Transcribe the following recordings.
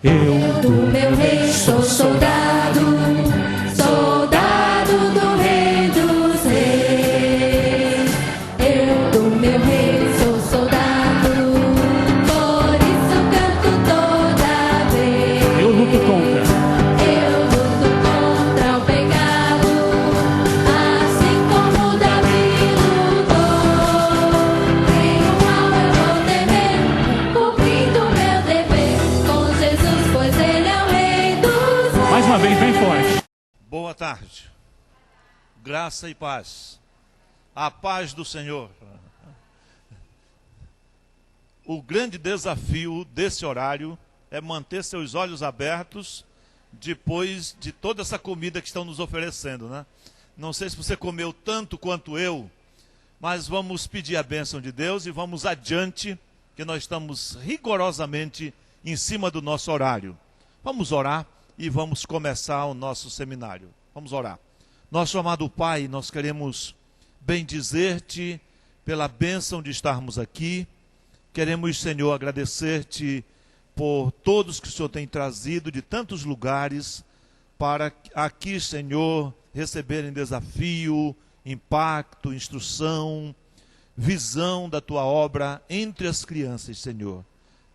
Eu do meu rei sou soldado, soldado do rei dos reis. Eu do meu rei sou soldado, por isso canto toda vez. Eu luto contra o pecado, assim como Davi lutou. Nem o mal eu vou temer, cumprindo meu dever com Jesus, pois Ele é o rei dos reis. mais uma vez bem forte. Boa tarde, graça e paz, a paz do Senhor. O grande desafio desse horário é manter seus olhos abertos depois de toda essa comida que estão nos oferecendo, né? Não sei se você comeu tanto quanto eu, mas vamos pedir a bênção de Deus e vamos adiante, que nós estamos rigorosamente em cima do nosso horário. Vamos orar e vamos começar o nosso seminário. Vamos orar. Nosso amado Pai, nós queremos bendizer-te pela bênção de estarmos aqui. Queremos, Senhor, agradecer-te por todos que o Senhor tem trazido de tantos lugares para aqui, Senhor, receberem desafio, impacto, instrução, visão da tua obra entre as crianças, Senhor.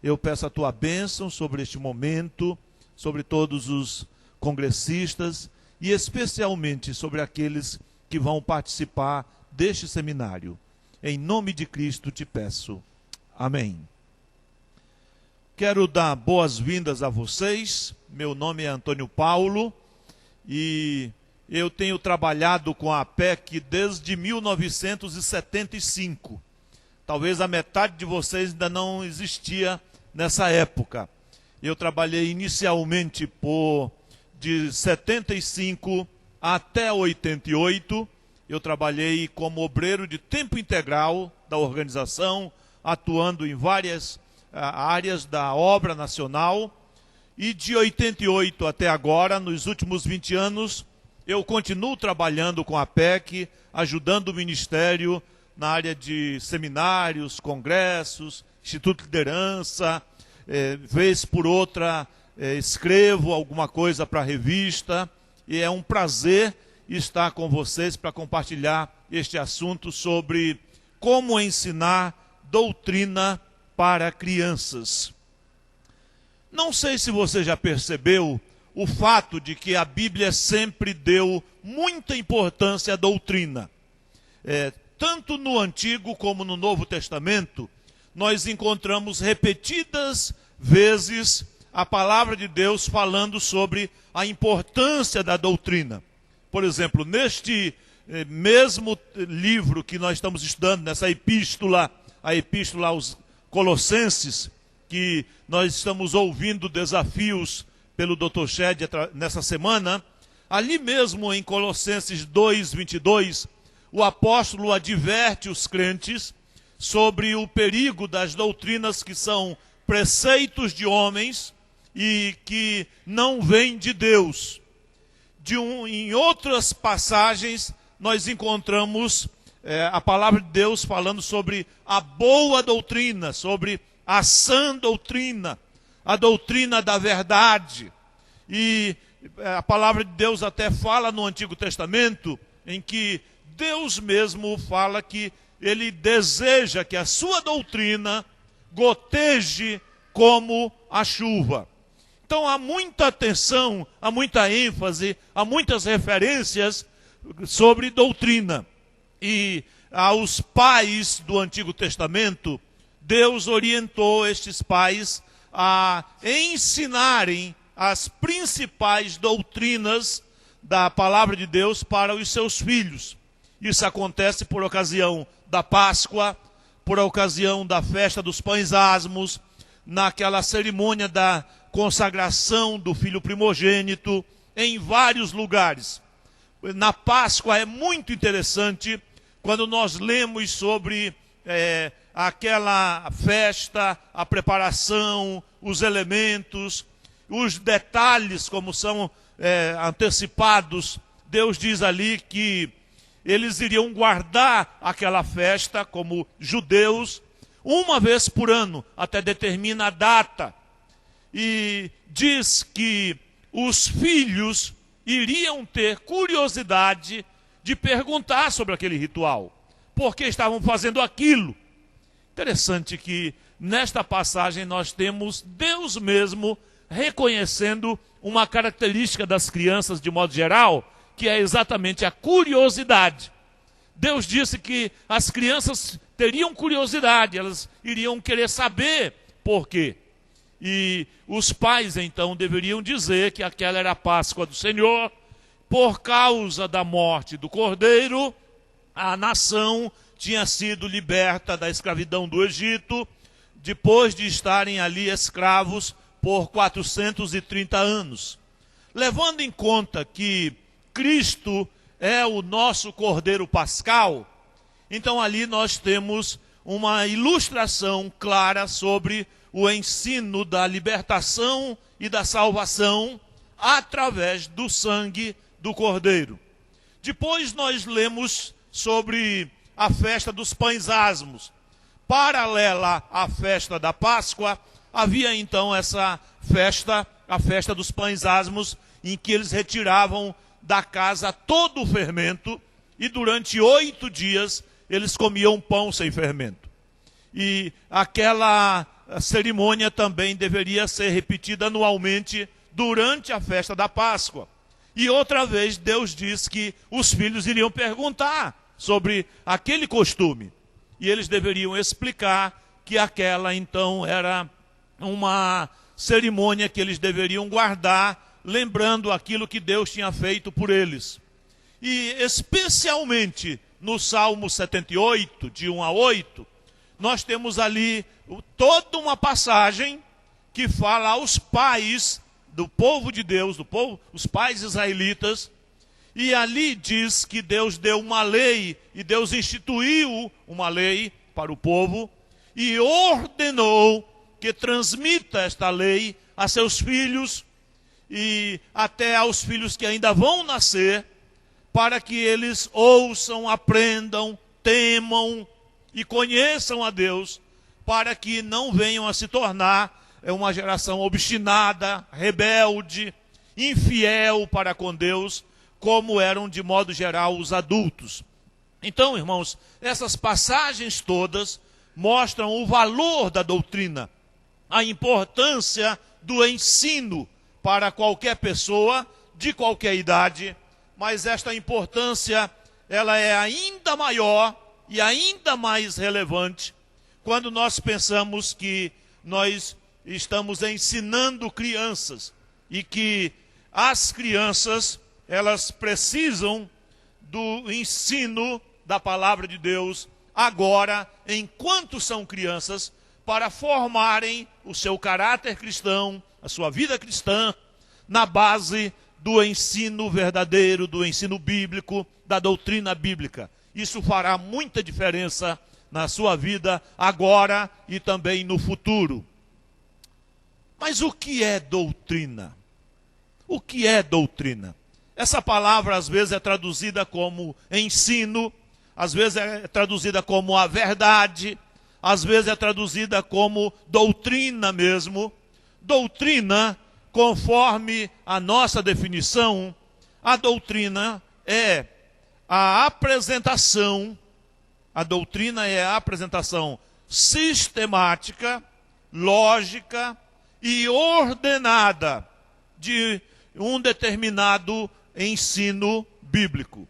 Eu peço a tua bênção sobre este momento, sobre todos os congressistas e especialmente sobre aqueles que vão participar deste seminário. Em nome de Cristo te peço. Amém. Quero dar boas-vindas a vocês. Meu nome é Antônio Paulo e eu tenho trabalhado com a APEC desde 1975. Talvez a metade de vocês ainda não existia nessa época. Eu trabalhei inicialmente de 75 até 88. Eu trabalhei como obreiro de tempo integral da organização, atuando em várias áreas da obra nacional. E de 88 até agora, nos últimos 20 anos, eu continuo trabalhando com a APEC, ajudando o ministério na área de seminários, congressos, Instituto de Liderança, vez por outra escrevo alguma coisa para a revista, e é um prazer estar com vocês para compartilhar este assunto sobre como ensinar doutrina para crianças. Não sei se você já percebeu o fato de que a Bíblia sempre deu muita importância à doutrina. Tanto no Antigo como no Novo Testamento, nós encontramos repetidas vezes a palavra de Deus falando sobre a importância da doutrina. Por exemplo, neste mesmo livro que nós estamos estudando, nessa epístola, a epístola aos Colossenses, que nós estamos ouvindo desafios pelo Dr. Shed nessa semana, ali mesmo em Colossenses 2:22, o apóstolo adverte os crentes sobre o perigo das doutrinas que são preceitos de homens e que não vêm de Deus. Em outras passagens, nós encontramos a palavra de Deus falando sobre a boa doutrina, sobre a sã doutrina, a doutrina da verdade. E a palavra de Deus até fala no Antigo Testamento, em que Deus mesmo fala que Ele deseja que a sua doutrina goteje como a chuva. Então há muita atenção, há muita ênfase, há muitas referências sobre doutrina. E aos pais do Antigo Testamento, Deus orientou estes pais a ensinarem as principais doutrinas da palavra de Deus para os seus filhos. Isso acontece por ocasião da Páscoa, por ocasião da festa dos pães asmos, naquela cerimônia da consagração do filho primogênito, em vários lugares. Na Páscoa é muito interessante quando nós lemos sobre aquela festa, a preparação, os elementos, os detalhes como são antecipados. Deus diz ali que eles iriam guardar aquela festa como judeus uma vez por ano, até determina a data. e diz que os filhos iriam ter curiosidade de perguntar sobre aquele ritual, porque estavam fazendo aquilo. Interessante que nesta passagem nós temos Deus mesmo reconhecendo uma característica das crianças de modo geral, que é exatamente a curiosidade. Deus disse que as crianças teriam curiosidade, elas iriam querer saber por quê. E os pais então deveriam dizer que aquela era a Páscoa do Senhor. Por causa da morte do Cordeiro, a nação tinha sido liberta da escravidão do Egito, depois de estarem ali escravos por 430 anos. Levando em conta que Cristo é o nosso Cordeiro Pascal, então ali nós temos uma ilustração clara sobre o ensino da libertação e da salvação através do sangue do Cordeiro. Depois nós lemos sobre a festa dos pães asmos. Paralela à festa da Páscoa, havia então essa festa, a festa dos pães asmos, em que eles retiravam da casa todo o fermento e durante 8 dias eles comiam pão sem fermento. E aquela cerimônia também deveria ser repetida anualmente durante a festa da Páscoa. E outra vez Deus diz que os filhos iriam perguntar sobre aquele costume. E eles deveriam explicar que aquela então era uma cerimônia que eles deveriam guardar, lembrando aquilo que Deus tinha feito por eles. E especialmente no Salmo 78, de 1 a 8, nós temos ali toda uma passagem que fala aos pais do povo de Deus, os pais israelitas, e ali diz que Deus deu uma lei, e Deus instituiu uma lei para o povo, e ordenou que transmita esta lei a seus filhos, e até aos filhos que ainda vão nascer, para que eles ouçam, aprendam, temam e conheçam a Deus, para que não venham a se tornar uma geração obstinada, rebelde, infiel para com Deus, como eram de modo geral os adultos. Então, irmãos, essas passagens todas mostram o valor da doutrina, a importância do ensino para qualquer pessoa, de qualquer idade, mas esta importância, ela é ainda maior e ainda mais relevante quando nós pensamos que nós estamos ensinando crianças e que as crianças, elas precisam do ensino da palavra de Deus agora, enquanto são crianças, para formarem o seu caráter cristão, a sua vida cristã, na base do ensino verdadeiro, do ensino bíblico, da doutrina bíblica. Isso fará muita diferença na sua vida agora e também no futuro. Mas o que é doutrina? O que é doutrina? Essa palavra às vezes é traduzida como ensino, às vezes é traduzida como a verdade, às vezes é traduzida como doutrina mesmo. Doutrina, conforme a nossa definição, a doutrina é a apresentação, sistemática, lógica e ordenada de um determinado ensino bíblico.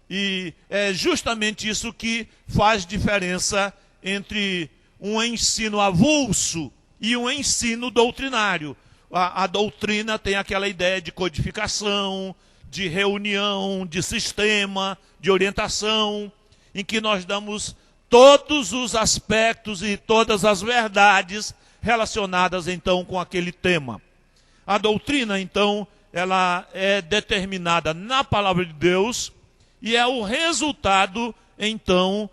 E é justamente isso que faz diferença entre um ensino avulso e um ensino doutrinário. A doutrina tem aquela ideia de codificação, de reunião, de sistema, de orientação, em que nós damos todos os aspectos e todas as verdades relacionadas então com aquele tema. A doutrina, então, ela é determinada na palavra de Deus e é o resultado, então,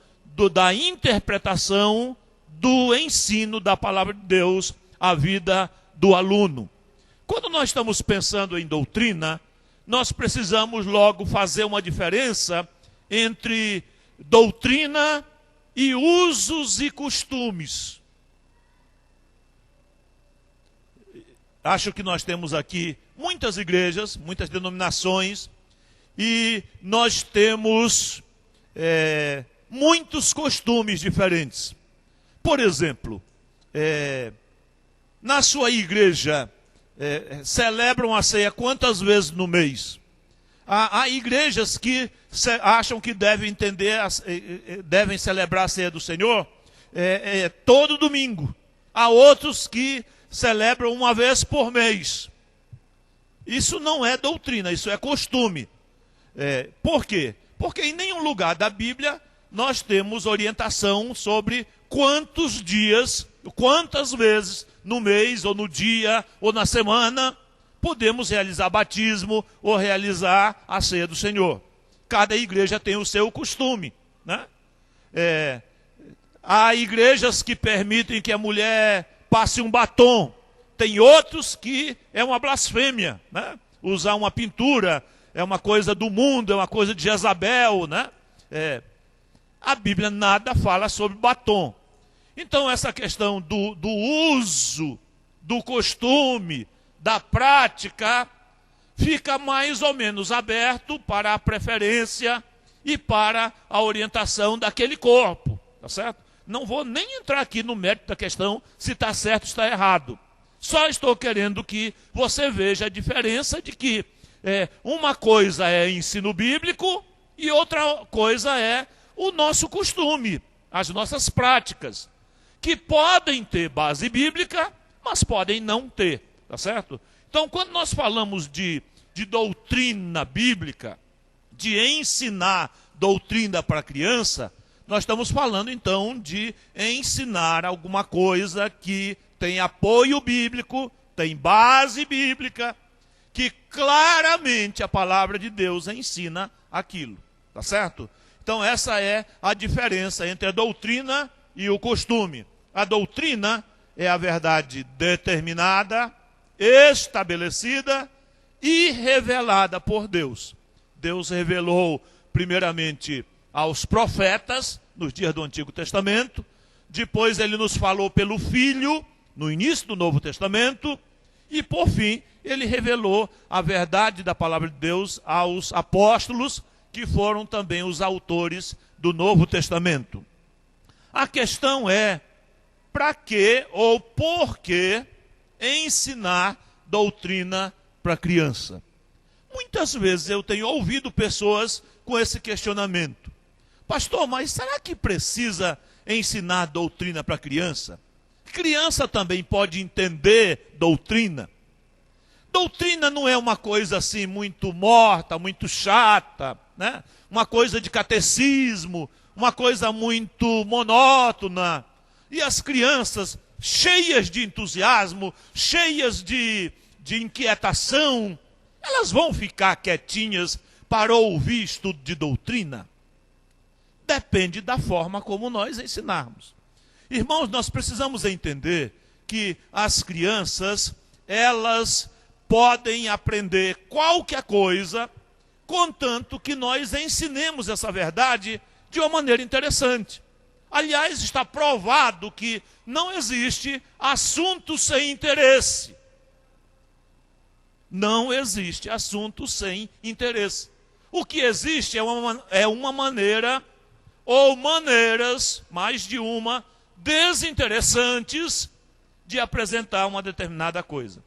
da interpretação do ensino da palavra de Deus à vida do aluno. Quando nós estamos pensando em doutrina, nós precisamos logo fazer uma diferença entre doutrina e usos e costumes. acho que nós temos aqui muitas igrejas, muitas denominações, e nós temos muitos costumes diferentes. Por exemplo, na sua igreja, celebram a ceia quantas vezes no mês? Há igrejas que acham que devem celebrar a ceia do Senhor todo domingo. Há outros que celebram uma vez por mês. Isso não é doutrina, isso é costume. Por quê? Porque em nenhum lugar da Bíblia nós temos orientação sobre quantos dias, quantas vezes no mês, ou no dia, ou na semana, podemos realizar batismo ou realizar a ceia do Senhor. Cada igreja tem o seu costume, né? Há igrejas que permitem que a mulher passe um batom. Tem outros que é uma blasfêmia, né? Usar uma pintura é uma coisa do mundo, é uma coisa de Jezabel, né? A Bíblia nada fala sobre batom. Então essa questão do uso, do costume, da prática, fica mais ou menos aberto para a preferência e para a orientação daquele corpo, tá certo? Não vou nem entrar aqui no mérito da questão se está certo ou está errado. Só estou querendo que você veja a diferença de que uma coisa é ensino bíblico e outra coisa é o nosso costume, as nossas práticas, que podem ter base bíblica, mas podem não ter, tá certo? Então, quando nós falamos de doutrina bíblica, de ensinar doutrina para a criança, nós estamos falando então de ensinar alguma coisa que tem apoio bíblico, tem base bíblica, que claramente a palavra de Deus ensina aquilo, tá certo? Então essa é a diferença entre a doutrina e o costume. A doutrina é a verdade determinada, estabelecida e revelada por Deus. Deus revelou primeiramente aos profetas, nos dias do Antigo Testamento, depois ele nos falou pelo Filho, no início do Novo Testamento, e por fim, ele revelou a verdade da palavra de Deus aos apóstolos, que foram também os autores do Novo Testamento. A questão é, para que ou por que ensinar doutrina para criança? Muitas vezes eu tenho ouvido pessoas com esse questionamento. Pastor, mas será que precisa ensinar doutrina para criança? Criança também pode entender doutrina. Doutrina não é uma coisa assim muito morta, muito chata, né? Uma coisa de catecismo, uma coisa muito monótona. E as crianças, cheias de entusiasmo, cheias de inquietação, elas vão ficar quietinhas para ouvir estudo de doutrina? Depende da forma como nós ensinarmos. Irmãos, nós precisamos entender que as crianças, elas podem aprender qualquer coisa, contanto que nós ensinemos essa verdade de uma maneira interessante. Aliás, está provado que não existe assunto sem interesse. Não existe assunto sem interesse. O que existe é uma maneira, ou maneiras, mais de uma, desinteressantes de apresentar uma determinada coisa.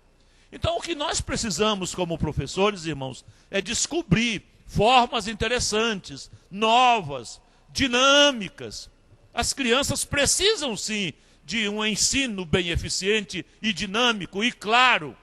Então, o que nós precisamos como professores, irmãos, é descobrir formas interessantes, novas, dinâmicas. As crianças precisam, sim, de um ensino bem eficiente e dinâmico e claro.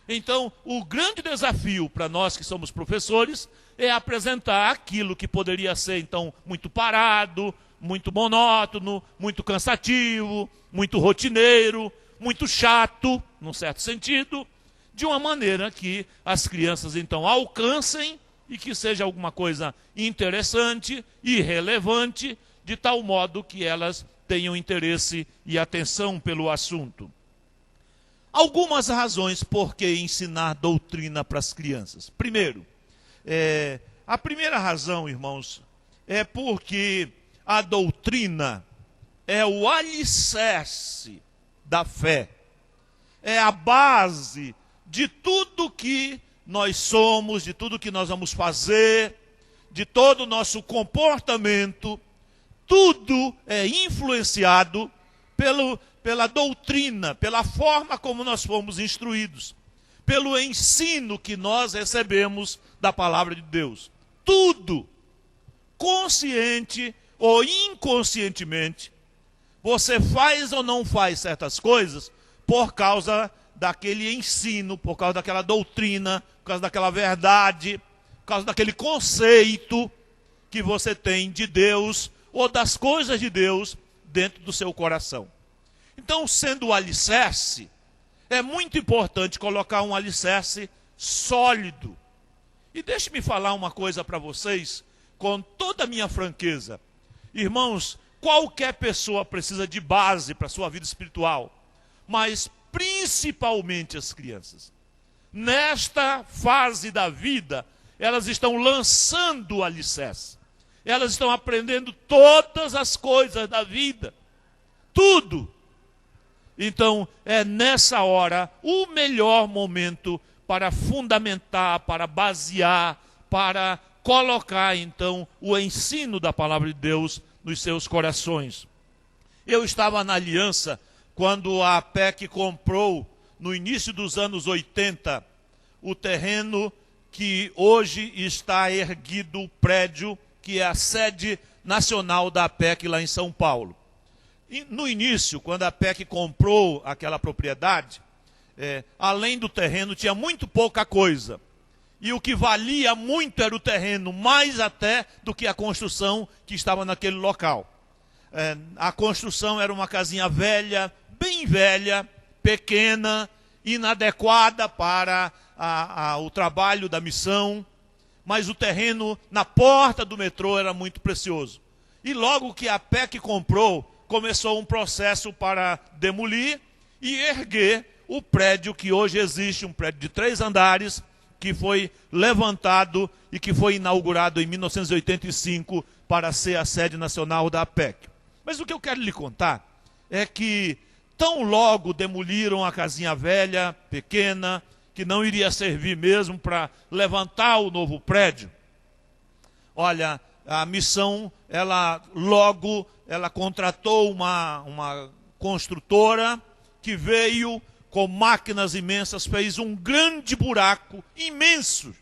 Então, o grande desafio para nós que somos professores é apresentar aquilo que poderia ser, então, muito parado, muito monótono, muito cansativo, muito rotineiro, muito chato, num certo sentido, de uma maneira que as crianças, então, alcancem e que seja alguma coisa interessante e relevante, de tal modo que elas tenham interesse e atenção pelo assunto. Algumas razões por que ensinar doutrina para as crianças. Primeiro, a primeira razão, irmãos, é porque a doutrina é o alicerce da fé. é a base de tudo que nós somos, de tudo que nós vamos fazer, de todo o nosso comportamento. Tudo é influenciado pela doutrina, pela forma como nós fomos instruídos, pelo ensino que nós recebemos da palavra de Deus. Tudo, consciente ou inconscientemente, você faz ou não faz certas coisas por causa daquele ensino, por causa daquela doutrina, por causa daquela verdade, por causa daquele conceito que você tem de Deus ou das coisas de Deus dentro do seu coração. Então, sendo o alicerce, é muito importante colocar um alicerce sólido. E deixe-me falar uma coisa para vocês, com toda a minha franqueza. Irmãos, qualquer pessoa precisa de base para a sua vida espiritual, mas principalmente as crianças. Nesta fase da vida, elas estão lançando o alicerce. Elas estão aprendendo todas as coisas da vida. Tudo. Então, é nessa hora o melhor momento para fundamentar, para basear, para colocar, então, o ensino da palavra de Deus nos seus corações. Eu estava na Aliança quando a APEC comprou, no início dos anos 80, o terreno que hoje está erguido, o prédio, que é a sede nacional da APEC lá em São Paulo. E no início, quando a APEC comprou aquela propriedade, além do terreno, tinha muito pouca coisa. E o que valia muito era o terreno, mais até do que a construção que estava naquele local. A construção era uma casinha velha, bem velha, pequena, inadequada para o trabalho da missão, mas o terreno na porta do metrô era muito precioso. E logo que a APEC comprou, começou um processo para demolir e erguer o prédio que hoje existe, um prédio de 3 andares, que foi levantado e que foi inaugurado em 1985 para ser a sede nacional da APEC. Mas o que eu quero lhe contar é que tão logo demoliram a casinha velha, pequena, que não iria servir mesmo para levantar o novo prédio. Olha, a missão, ela contratou uma construtora que veio com máquinas imensas, fez um grande buraco imenso.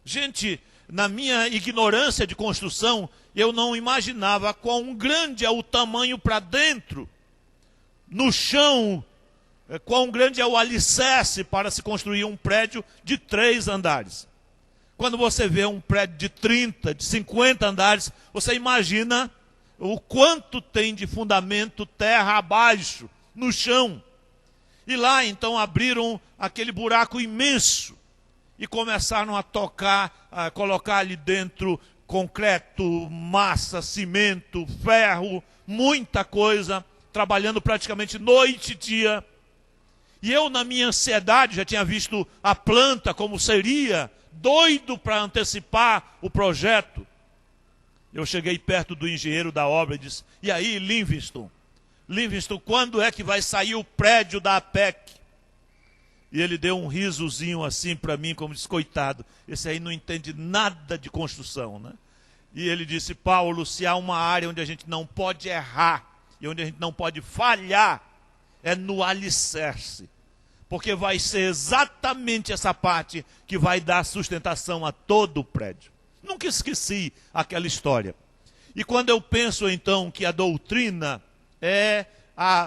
Gente, na minha ignorância de construção, eu não imaginava quão grande é o tamanho para dentro, no chão, quão grande é o alicerce para se construir um prédio de 3 andares. Quando você vê um prédio de 30, de 50 andares, você imagina o quanto tem de fundamento terra abaixo, no chão. E lá então abriram aquele buraco imenso e começaram a colocar ali dentro concreto, massa, cimento, ferro, muita coisa, trabalhando praticamente noite e dia. E eu, na minha ansiedade, já tinha visto a planta como seria, doido para antecipar o projeto. Eu cheguei perto do engenheiro da obra e disse: e aí, Livingston, quando é que vai sair o prédio da APEC? E ele deu um risozinho assim para mim, como disse: coitado, esse aí não entende nada de construção, né? E ele disse: Paulo, se há uma área onde a gente não pode errar e onde a gente não pode falhar, é no alicerce. Porque vai ser exatamente essa parte que vai dar sustentação a todo o prédio. Nunca esqueci aquela história. E quando eu penso então que a doutrina é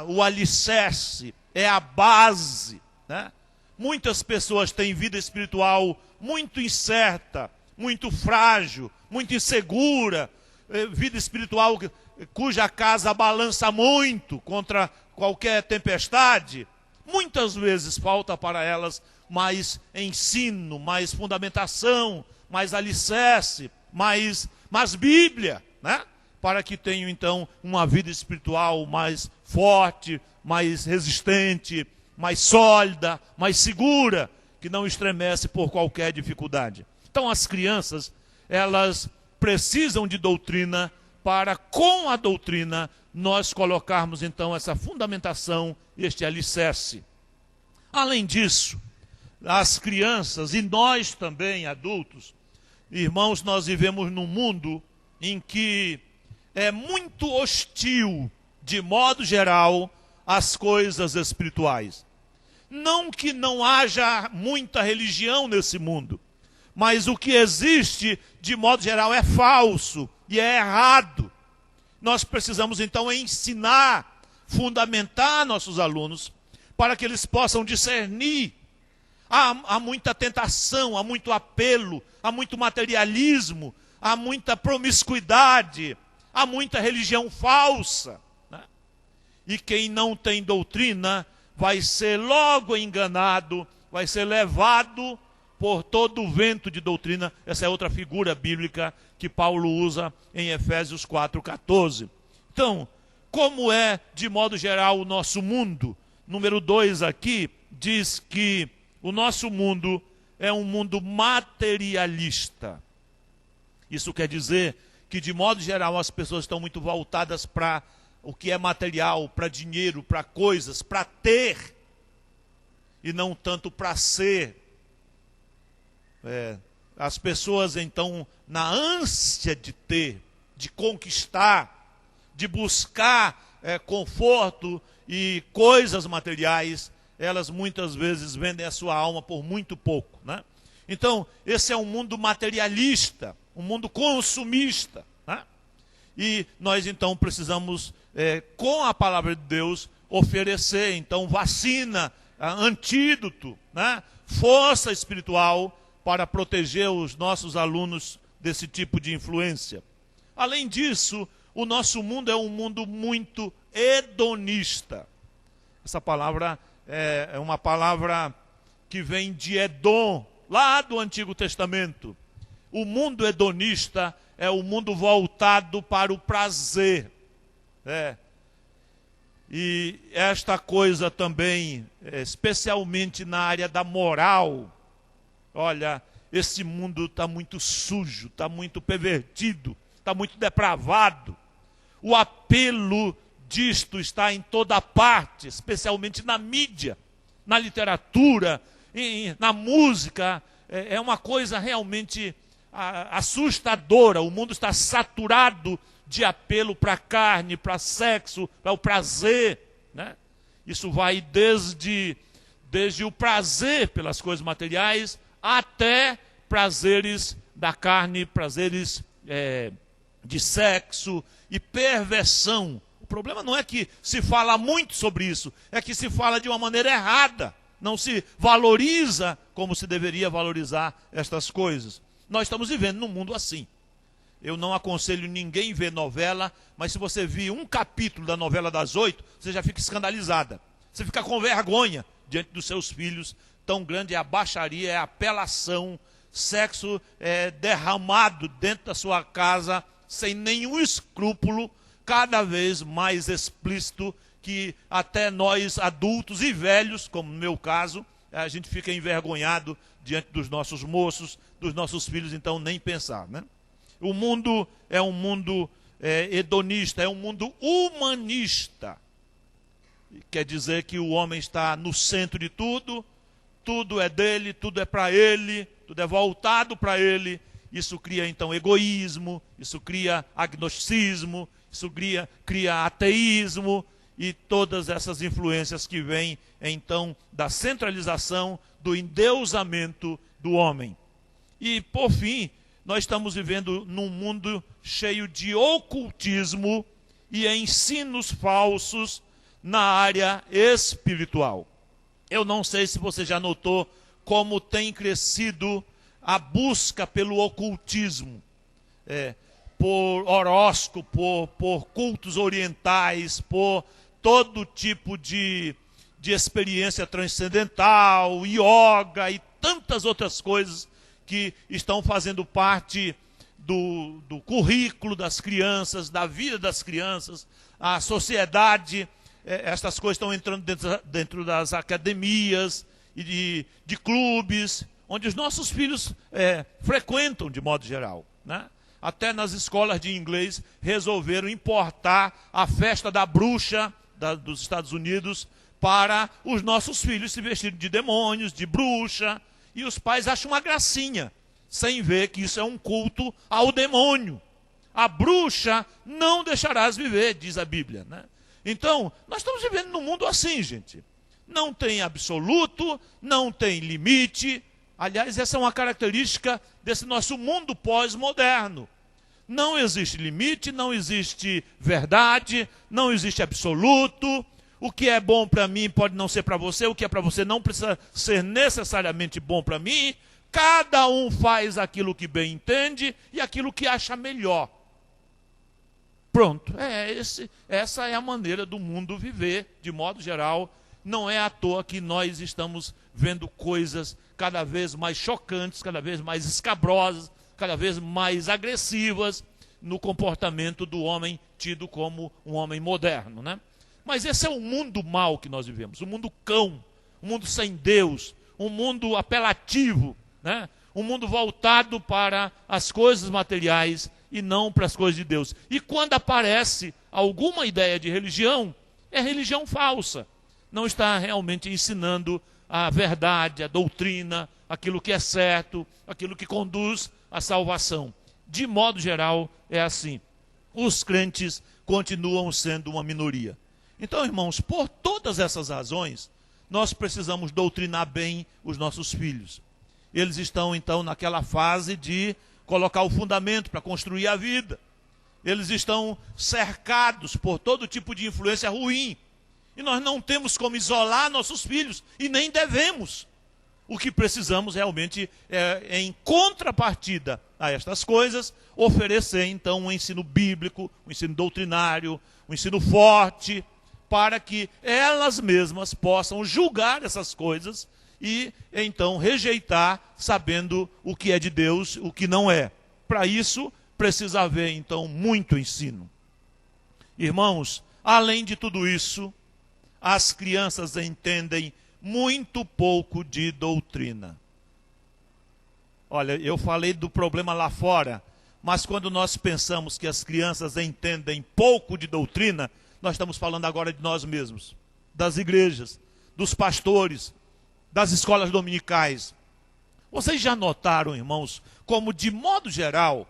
o alicerce, é a base, né? Muitas pessoas têm vida espiritual muito incerta, muito frágil, muito insegura, vida espiritual cuja casa balança muito contra qualquer tempestade. Muitas vezes falta para elas mais ensino, mais fundamentação, mais alicerce, mais Bíblia, né? Para que tenham então uma vida espiritual mais forte, mais resistente, mais sólida, mais segura, que não estremece por qualquer dificuldade. Então as crianças, elas precisam de doutrina para, com a doutrina, nós colocarmos então essa fundamentação, este alicerce. Além disso, as crianças e nós também, adultos, irmãos, nós vivemos num mundo em que é muito hostil, de modo geral, às coisas espirituais. Não que não haja muita religião nesse mundo, mas o que existe, de modo geral, é falso e é errado. Nós precisamos, então, ensinar, fundamentar nossos alunos, para que eles possam discernir. Há muita tentação, há muito apelo, há muito materialismo, há muita promiscuidade, há muita religião falsa, né? E quem não tem doutrina vai ser logo enganado, vai ser levado por todo o vento de doutrina. Essa é outra figura bíblica que Paulo usa em Efésios 4,14. Então, como é, de modo geral, o nosso mundo? Número 2 aqui diz que o nosso mundo é um mundo materialista. Isso quer dizer que, de modo geral, as pessoas estão muito voltadas para o que é material, para dinheiro, para coisas, para ter, e não tanto para ser. As pessoas, então, na ânsia de ter, de conquistar, de buscar conforto e coisas materiais, elas muitas vezes vendem a sua alma por muito pouco, né? Então, esse é um mundo materialista, um mundo consumista, né? E nós, então, precisamos, com a palavra de Deus, oferecer, então, vacina, antídoto, né? Força espiritual para proteger os nossos alunos desse tipo de influência. Além disso, o nosso mundo é um mundo muito hedonista. Essa palavra é uma palavra que vem de Edom, lá do Antigo Testamento. O mundo hedonista é o mundo voltado para o prazer. E esta coisa também, especialmente na área da moral, olha, esse mundo está muito sujo, está muito pervertido, está muito depravado. O apelo disto está em toda parte, especialmente na mídia, na literatura, na música. É uma coisa realmente assustadora. O mundo está saturado de apelo para a carne, para sexo, para o prazer, né? Isso vai desde o prazer pelas coisas materiais até prazeres da carne, prazeres de sexo e perversão. O problema não é que se fala muito sobre isso, é que se fala de uma maneira errada. Não se valoriza como se deveria valorizar estas coisas. Nós estamos vivendo num mundo assim. Eu não aconselho ninguém ver novela, mas se você vir um capítulo da novela das 8, você já fica escandalizada. Você fica com vergonha diante dos seus filhos. Tão grande é a baixaria, é a apelação, sexo derramado dentro da sua casa, sem nenhum escrúpulo, cada vez mais explícito, que até nós adultos e velhos, como no meu caso, a gente fica envergonhado diante dos nossos moços, dos nossos filhos, então nem pensar, né? O mundo é um mundo hedonista, é um mundo humanista. Quer dizer que o homem está no centro de tudo, tudo é dele, tudo é para ele, tudo é voltado para ele. Isso cria, então, egoísmo, isso cria agnosticismo, isso cria ateísmo e todas essas influências que vêm, então, da centralização, do endeusamento do homem. E, por fim, nós estamos vivendo num mundo cheio de ocultismo e ensinos falsos na área espiritual. Eu não sei se você já notou como tem crescido a busca pelo ocultismo, por horóscopo, por cultos orientais, por todo tipo de experiência transcendental, yoga e tantas outras coisas que estão fazendo parte do currículo das crianças, da vida das crianças, a sociedade. Estas coisas estão entrando dentro das academias e de clubes, onde os nossos filhos frequentam de modo geral, né? Até nas escolas de inglês resolveram importar a festa da bruxa dos Estados Unidos para os nossos filhos se vestirem de demônios, de bruxa, e os pais acham uma gracinha, sem ver que isso é um culto ao demônio. A bruxa não deixarás viver, diz a Bíblia, né? Então, nós estamos vivendo num mundo assim, gente. Não tem absoluto, não tem limite. Aliás, essa é uma característica desse nosso mundo pós-moderno. Não existe limite, não existe verdade, não existe absoluto. O que é bom para mim pode não ser para você, o que é para você não precisa ser necessariamente bom para mim. Cada um faz aquilo que bem entende e aquilo que acha melhor. Pronto, essa é a maneira do mundo viver, de modo geral. Não é à toa que nós estamos vendo coisas cada vez mais chocantes, cada vez mais escabrosas, cada vez mais agressivas no comportamento do homem tido como um homem moderno, né? Mas esse é o mundo mau que nós vivemos, o mundo cão, um mundo sem Deus, um mundo apelativo, né? Um mundo voltado para as coisas materiais e não para as coisas de Deus. E quando aparece alguma ideia de religião, é religião falsa. Não está realmente ensinando a verdade, a doutrina, aquilo que é certo, aquilo que conduz à salvação. De modo geral, é assim. Os crentes continuam sendo uma minoria. Então, irmãos, por todas essas razões, nós precisamos doutrinar bem os nossos filhos. Eles estão, então, naquela fase de colocar o fundamento para construir a vida. Eles estão cercados por todo tipo de influência ruim. E nós não temos como isolar nossos filhos, e nem devemos. O que precisamos realmente é, em contrapartida a estas coisas, oferecer então um ensino bíblico, um ensino doutrinário, um ensino forte, para que elas mesmas possam julgar essas coisas e então rejeitar, sabendo o que é de Deus, o que não é. Para isso, precisa haver então muito ensino. Irmãos, além de tudo isso, as crianças entendem muito pouco de doutrina. Olha, eu falei do problema lá fora, mas quando nós pensamos que as crianças entendem pouco de doutrina, nós estamos falando agora de nós mesmos, das igrejas, dos pastores, das escolas dominicais. Vocês já notaram, irmãos, como de modo geral,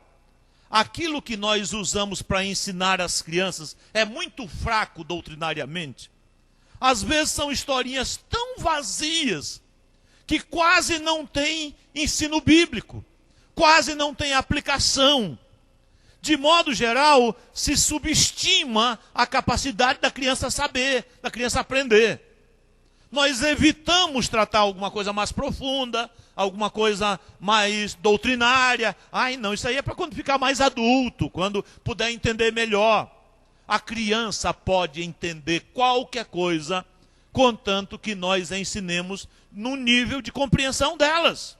aquilo que nós usamos para ensinar as crianças é muito fraco doutrinariamente? Às vezes são historinhas tão vazias que quase não tem ensino bíblico, quase não tem aplicação. De modo geral, se subestima a capacidade da criança saber, da criança aprender. Nós evitamos tratar alguma coisa mais profunda, alguma coisa mais doutrinária. Ai, não, isso aí é para quando ficar mais adulto, quando puder entender melhor. A criança pode entender qualquer coisa, contanto que nós a ensinemos no nível de compreensão delas.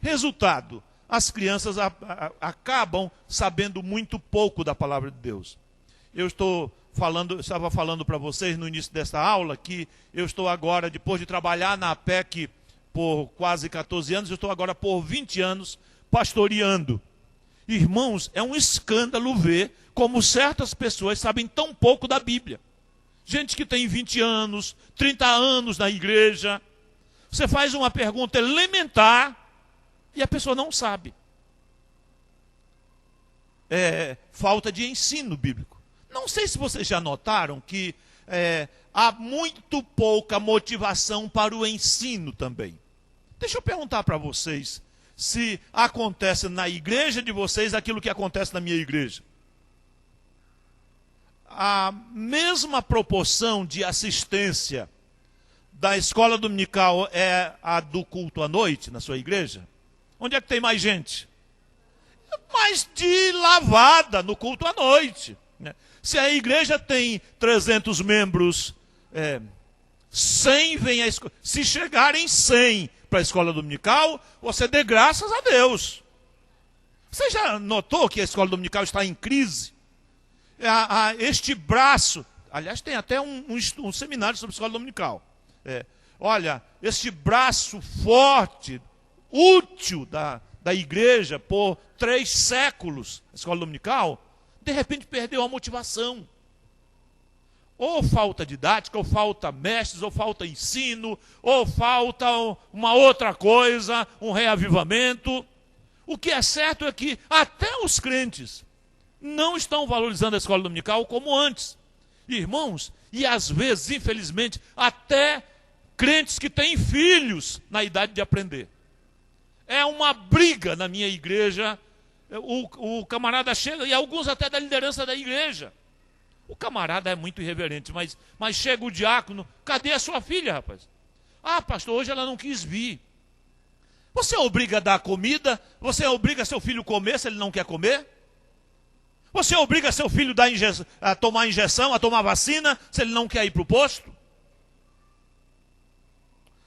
Resultado, as crianças acabam sabendo muito pouco da palavra de Deus. Eu estava falando para vocês no início desta aula que eu estou agora, depois de trabalhar na APEC por quase 14 anos, eu estou agora por 20 anos pastoreando. Irmãos, é um escândalo ver como certas pessoas sabem tão pouco da Bíblia. Gente que tem 20 anos, 30 anos na igreja. Você faz uma pergunta elementar e a pessoa não sabe. É falta de ensino bíblico. Não sei se vocês já notaram que há muito pouca motivação para o ensino também. Deixa eu perguntar para vocês se acontece na igreja de vocês aquilo que acontece na minha igreja. A mesma proporção de assistência da escola dominical é a do culto à noite na sua igreja? Onde é que tem mais gente? Mais de lavada no culto à noite. Se a igreja tem 300 membros, 100 vem a escola. Se chegarem 100 para a escola dominical, você dê graças a Deus. Você já notou que a escola dominical está em crise? Este braço, aliás, tem até um seminário sobre escola dominical. Olha, este braço forte, útil da igreja por 3 séculos, a escola dominical, de repente perdeu a motivação. Ou falta didática, ou falta mestres, ou falta ensino, ou falta uma outra coisa, um reavivamento. O que é certo é que até os crentes não estão valorizando a escola dominical como antes. Irmãos, e às vezes, infelizmente, até crentes que têm filhos na idade de aprender. É uma briga na minha igreja. O camarada chega, e alguns até da liderança da igreja. O camarada é muito irreverente, mas chega o diácono, cadê a sua filha, rapaz? Ah, pastor, hoje ela não quis vir. Você obriga a dar comida? Você obriga seu filho a comer se ele não quer comer? Você obriga seu filho a tomar injeção, a tomar vacina, se ele não quer ir para o posto?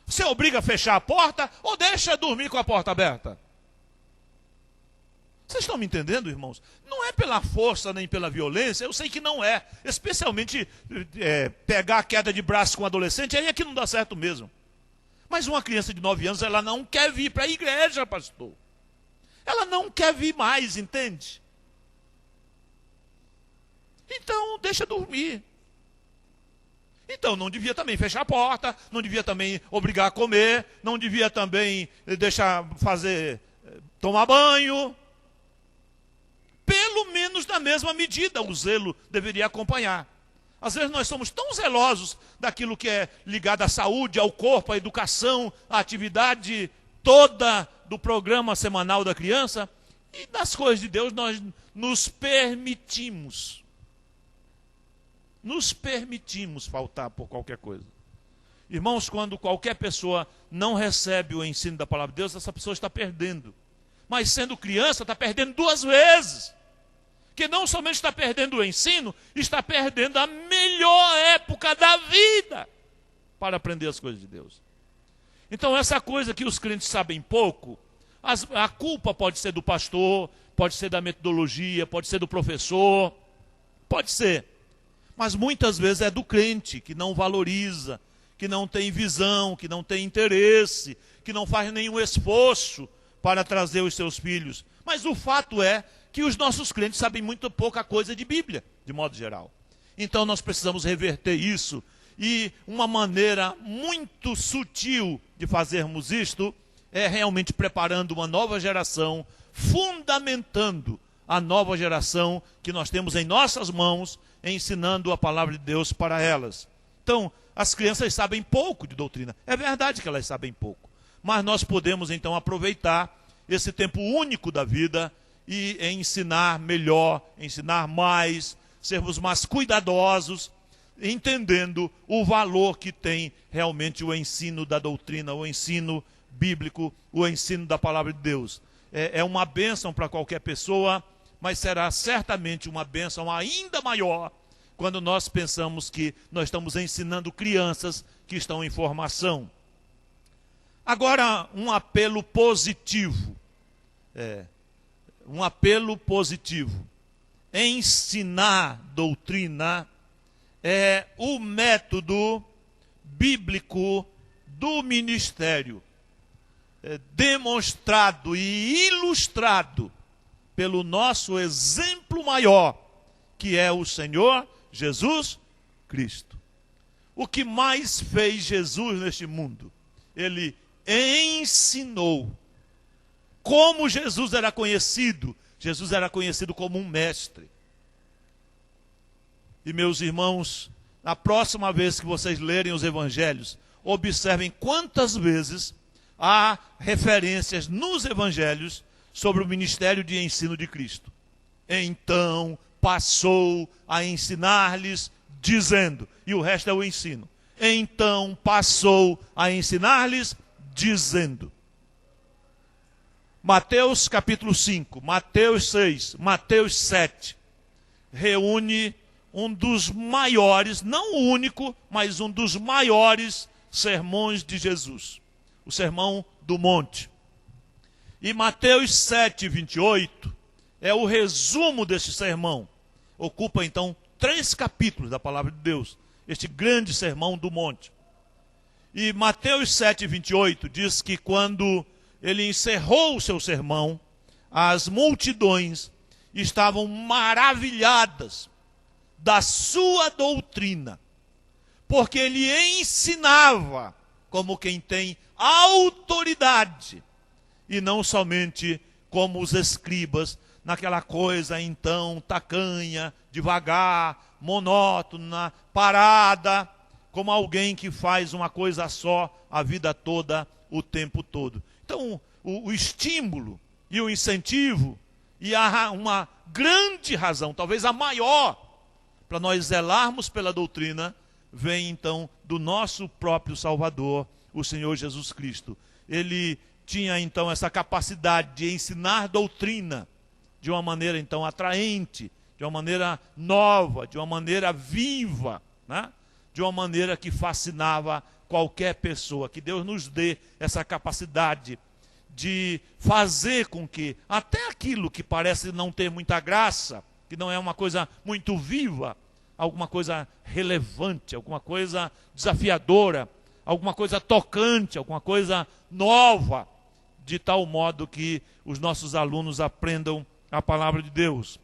Você obriga a fechar a porta ou deixa dormir com a porta aberta? Vocês estão me entendendo, irmãos? Não é pela força nem pela violência, eu sei que não é. Especialmente pegar a queda de braço com um adolescente, aí é que não dá certo mesmo. Mas uma criança de 9 anos, ela não quer vir para a igreja, pastor. Ela não quer vir mais, entende? Então, deixa dormir. Então, não devia também fechar a porta, não devia também obrigar a comer, não devia também deixar tomar banho. Pelo menos na mesma medida, o zelo deveria acompanhar. Às vezes nós somos tão zelosos daquilo que é ligado à saúde, ao corpo, à educação, à atividade toda do programa semanal da criança, e das coisas de Deus nós nos permitimos faltar por qualquer coisa. Irmãos, quando qualquer pessoa não recebe o ensino da palavra de Deus, essa pessoa está perdendo. Mas sendo criança, está perdendo 2 vezes. Que não somente está perdendo o ensino, está perdendo a melhor época da vida para aprender as coisas de Deus. Então, essa coisa que os crentes sabem pouco, a culpa pode ser do pastor, pode ser da metodologia, pode ser do professor, pode ser. Mas muitas vezes é do crente que não valoriza, que não tem visão, que não tem interesse, que não faz nenhum esforço para trazer os seus filhos. Mas o fato é que os nossos crentes sabem muito pouca coisa de Bíblia, de modo geral. Então nós precisamos reverter isso. E uma maneira muito sutil de fazermos isto é realmente preparando uma nova geração, fundamentando a nova geração que nós temos em nossas mãos, ensinando a palavra de Deus para elas. Então, as crianças sabem pouco de doutrina. É verdade que elas sabem pouco. Mas nós podemos então aproveitar esse tempo único da vida e ensinar melhor, ensinar mais, sermos mais cuidadosos, entendendo o valor que tem realmente o ensino da doutrina, o ensino bíblico, o ensino da palavra de Deus. É uma bênção para qualquer pessoa, mas será certamente uma bênção ainda maior quando nós pensamos que nós estamos ensinando crianças que estão em formação. Agora, um apelo positivo. Um apelo positivo. Ensinar doutrina é o método bíblico do ministério, demonstrado e ilustrado pelo nosso exemplo maior, que é o Senhor Jesus Cristo. O que mais fez Jesus neste mundo? Ele ensinou. Como Jesus era conhecido? Jesus era conhecido como um mestre. E meus irmãos, na próxima vez que vocês lerem os evangelhos, observem quantas vezes há referências nos evangelhos sobre o ministério de ensino de Cristo. Então passou a ensinar-lhes, dizendo, e o resto é o ensino. Então passou a ensinar-lhes, dizendo. Mateus capítulo 5, Mateus 6, Mateus 7, reúne um dos maiores, não o único, mas um dos maiores sermões de Jesus. O Sermão do Monte. E Mateus 7, 28 é o resumo deste sermão. Ocupa então 3 capítulos da palavra de Deus, este grande Sermão do Monte. E Mateus 7, 28 diz que quando ele encerrou o seu sermão, as multidões estavam maravilhadas da sua doutrina, porque ele ensinava como quem tem autoridade, e não somente como os escribas, naquela coisa então tacanha, devagar, monótona, parada, como alguém que faz uma coisa só a vida toda, o tempo todo. Então, o estímulo e o incentivo, e há uma grande razão, talvez a maior, para nós zelarmos pela doutrina, vem então do nosso próprio Salvador, o Senhor Jesus Cristo. Ele tinha então essa capacidade de ensinar doutrina de uma maneira então atraente, de uma maneira nova, de uma maneira viva, né? De uma maneira que fascinava qualquer pessoa. Que Deus nos dê essa capacidade de fazer com que até aquilo que parece não ter muita graça, que não é uma coisa muito viva, alguma coisa relevante, alguma coisa desafiadora, alguma coisa tocante, alguma coisa nova, de tal modo que os nossos alunos aprendam a palavra de Deus.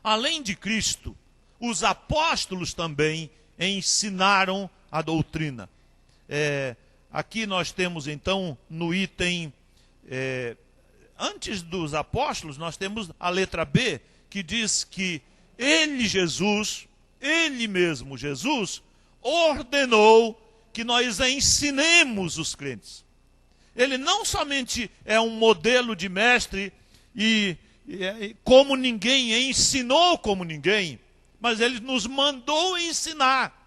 Além de Cristo, os apóstolos também ensinaram a doutrina. Aqui nós temos então no item, antes dos apóstolos, nós temos a letra B, que diz que ele mesmo, Jesus, ordenou que nós ensinemos os crentes. Ele não somente é um modelo de mestre e como ninguém, ensinou como ninguém, mas ele nos mandou ensinar.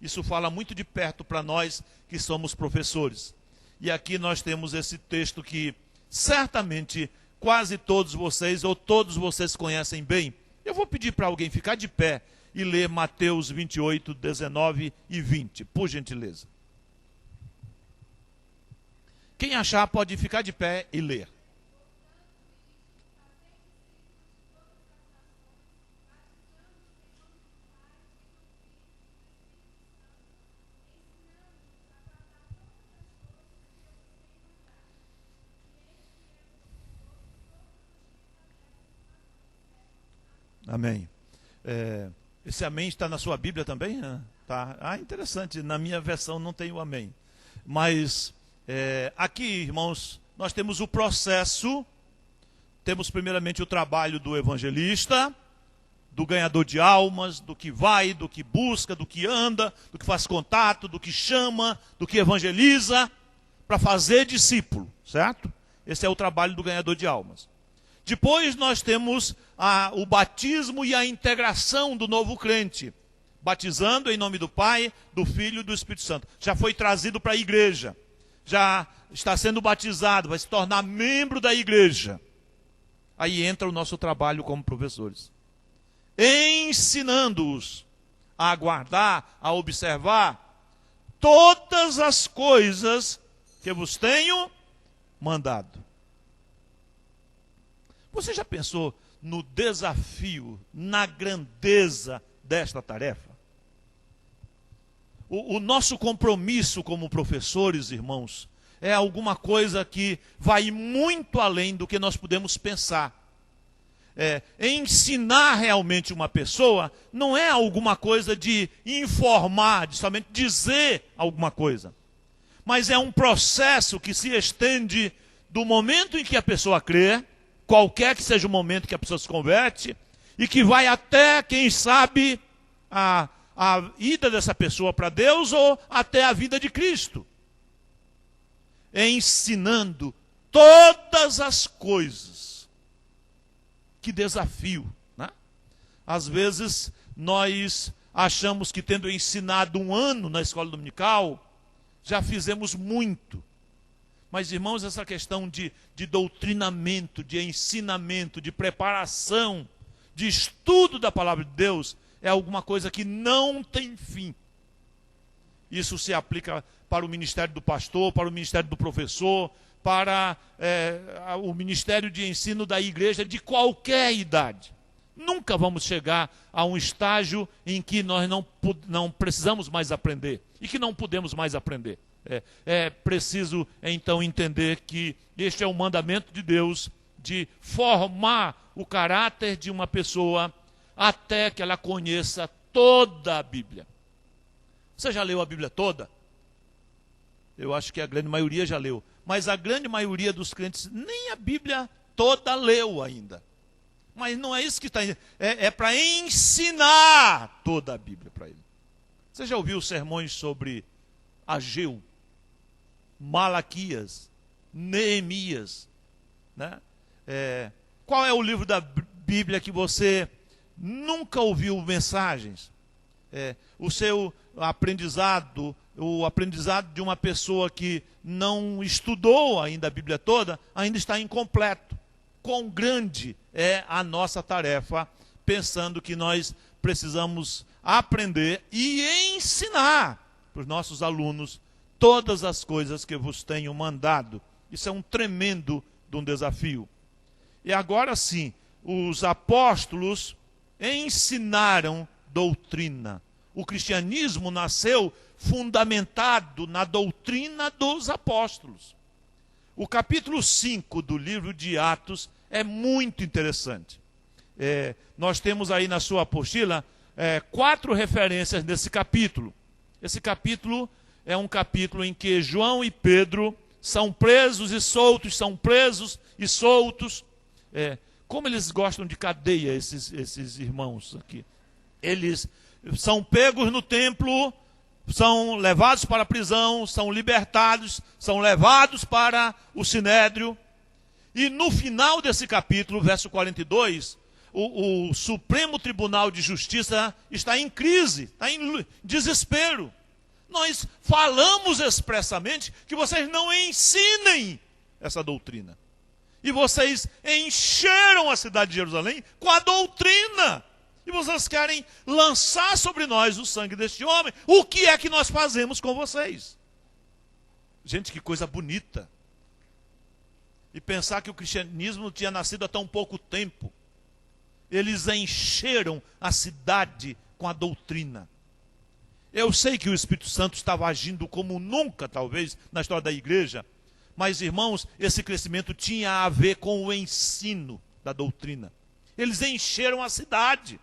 Isso fala muito de perto para nós que somos professores. E aqui nós temos esse texto que certamente quase todos vocês ou todos vocês conhecem bem. Eu vou pedir para alguém ficar de pé e ler Mateus 28, 19 e 20, por gentileza. Quem achar pode ficar de pé e ler. Amém. Esse amém está na sua Bíblia também? Tá. Interessante, na minha versão não tem o amém. Mas aqui, irmãos, nós temos o processo, temos primeiramente o trabalho do evangelista, do ganhador de almas, do que vai, do que busca, do que anda, do que faz contato, do que chama, do que evangeliza, para fazer discípulo, certo? Esse é o trabalho do ganhador de almas. Depois nós temos o batismo e a integração do novo crente, batizando em nome do Pai, do Filho e do Espírito Santo. Já foi trazido para a igreja, já está sendo batizado, vai se tornar membro da igreja. Aí entra o nosso trabalho como professores, ensinando-os a guardar, a observar todas as coisas que vos tenho mandado. Você já pensou no desafio, na grandeza desta tarefa? O nosso compromisso como professores, irmãos, é alguma coisa que vai muito além do que nós podemos pensar. Ensinar realmente uma pessoa não é alguma coisa de informar, de somente dizer alguma coisa. Mas é um processo que se estende do momento em que a pessoa crê, qualquer que seja o momento que a pessoa se converte, e que vai até, quem sabe, a ida dessa pessoa para Deus ou até a vida de Cristo. Ensinando todas as coisas. Que desafio, né? Às vezes nós achamos que tendo ensinado 1 ano na escola dominical, já fizemos muito. Mas, irmãos, essa questão de doutrinamento, de ensinamento, de preparação, de estudo da palavra de Deus, é alguma coisa que não tem fim. Isso se aplica para o ministério do pastor, para o ministério do professor, para o ministério de ensino da igreja de qualquer idade. Nunca vamos chegar a um estágio em que nós não precisamos mais aprender e que não podemos mais aprender. É preciso, então, entender que este é o mandamento de Deus, de formar o caráter de uma pessoa, até que ela conheça toda a Bíblia. Você já leu a Bíblia toda? Eu acho que a grande maioria já leu. Mas a grande maioria dos crentes nem a Bíblia toda leu ainda. Mas não é isso que está... É para ensinar toda a Bíblia para ele. Você já ouviu sermões sobre Ageu, Malaquias, Neemias, né? Qual é o livro da Bíblia que você nunca ouviu mensagens? O seu aprendizado, o aprendizado de uma pessoa que não estudou ainda a Bíblia toda, ainda está incompleto. Quão grande é a nossa tarefa, pensando que nós precisamos aprender e ensinar para os nossos alunos todas as coisas que vos tenho mandado. Isso é um tremendo de um desafio. E agora sim, os apóstolos ensinaram doutrina. O cristianismo nasceu fundamentado na doutrina dos apóstolos. O capítulo 5 do livro de Atos é muito interessante. Nós temos aí na sua apostila 4 referências nesse capítulo. Esse capítulo é um capítulo em que João e Pedro são presos e soltos, são presos e soltos. Como eles gostam de cadeia, esses irmãos aqui. Eles são pegos no templo, são levados para a prisão, são libertados, são levados para o sinédrio. E no final desse capítulo, verso 42, o Supremo Tribunal de Justiça está em crise, está em desespero. Nós falamos expressamente que vocês não ensinem essa doutrina. E vocês encheram a cidade de Jerusalém com a doutrina. E vocês querem lançar sobre nós o sangue deste homem. O que é que nós fazemos com vocês? Gente, que coisa bonita. E pensar que o cristianismo tinha nascido há tão pouco tempo. Eles encheram a cidade com a doutrina. Eu sei que o Espírito Santo estava agindo como nunca, talvez, na história da igreja. Mas, irmãos, esse crescimento tinha a ver com o ensino da doutrina. Eles encheram a cidade.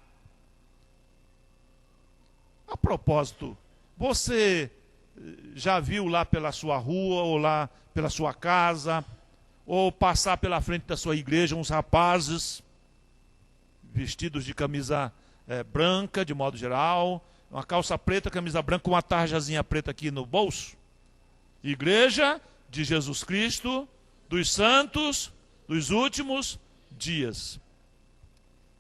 A propósito, você já viu lá pela sua rua, ou lá pela sua casa, ou passar pela frente da sua igreja uns rapazes vestidos de camisa branca, de modo geral, uma calça preta, camisa branca, com uma tarjazinha preta aqui no bolso? Igreja de Jesus Cristo, dos santos, dos últimos dias.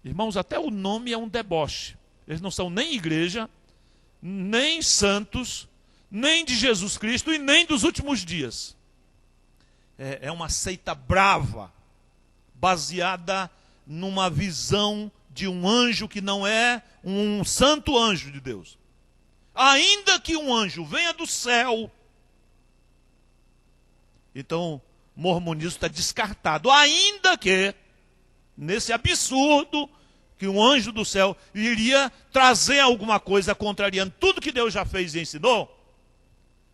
Irmãos, até o nome é um deboche. Eles não são nem igreja, nem santos, nem de Jesus Cristo e nem dos últimos dias. É uma seita brava, baseada numa visão de um anjo que não é um santo anjo de Deus. Ainda que um anjo venha do céu, então o mormonismo está descartado. Ainda que, nesse absurdo, que um anjo do céu iria trazer alguma coisa contrariando tudo que Deus já fez e ensinou,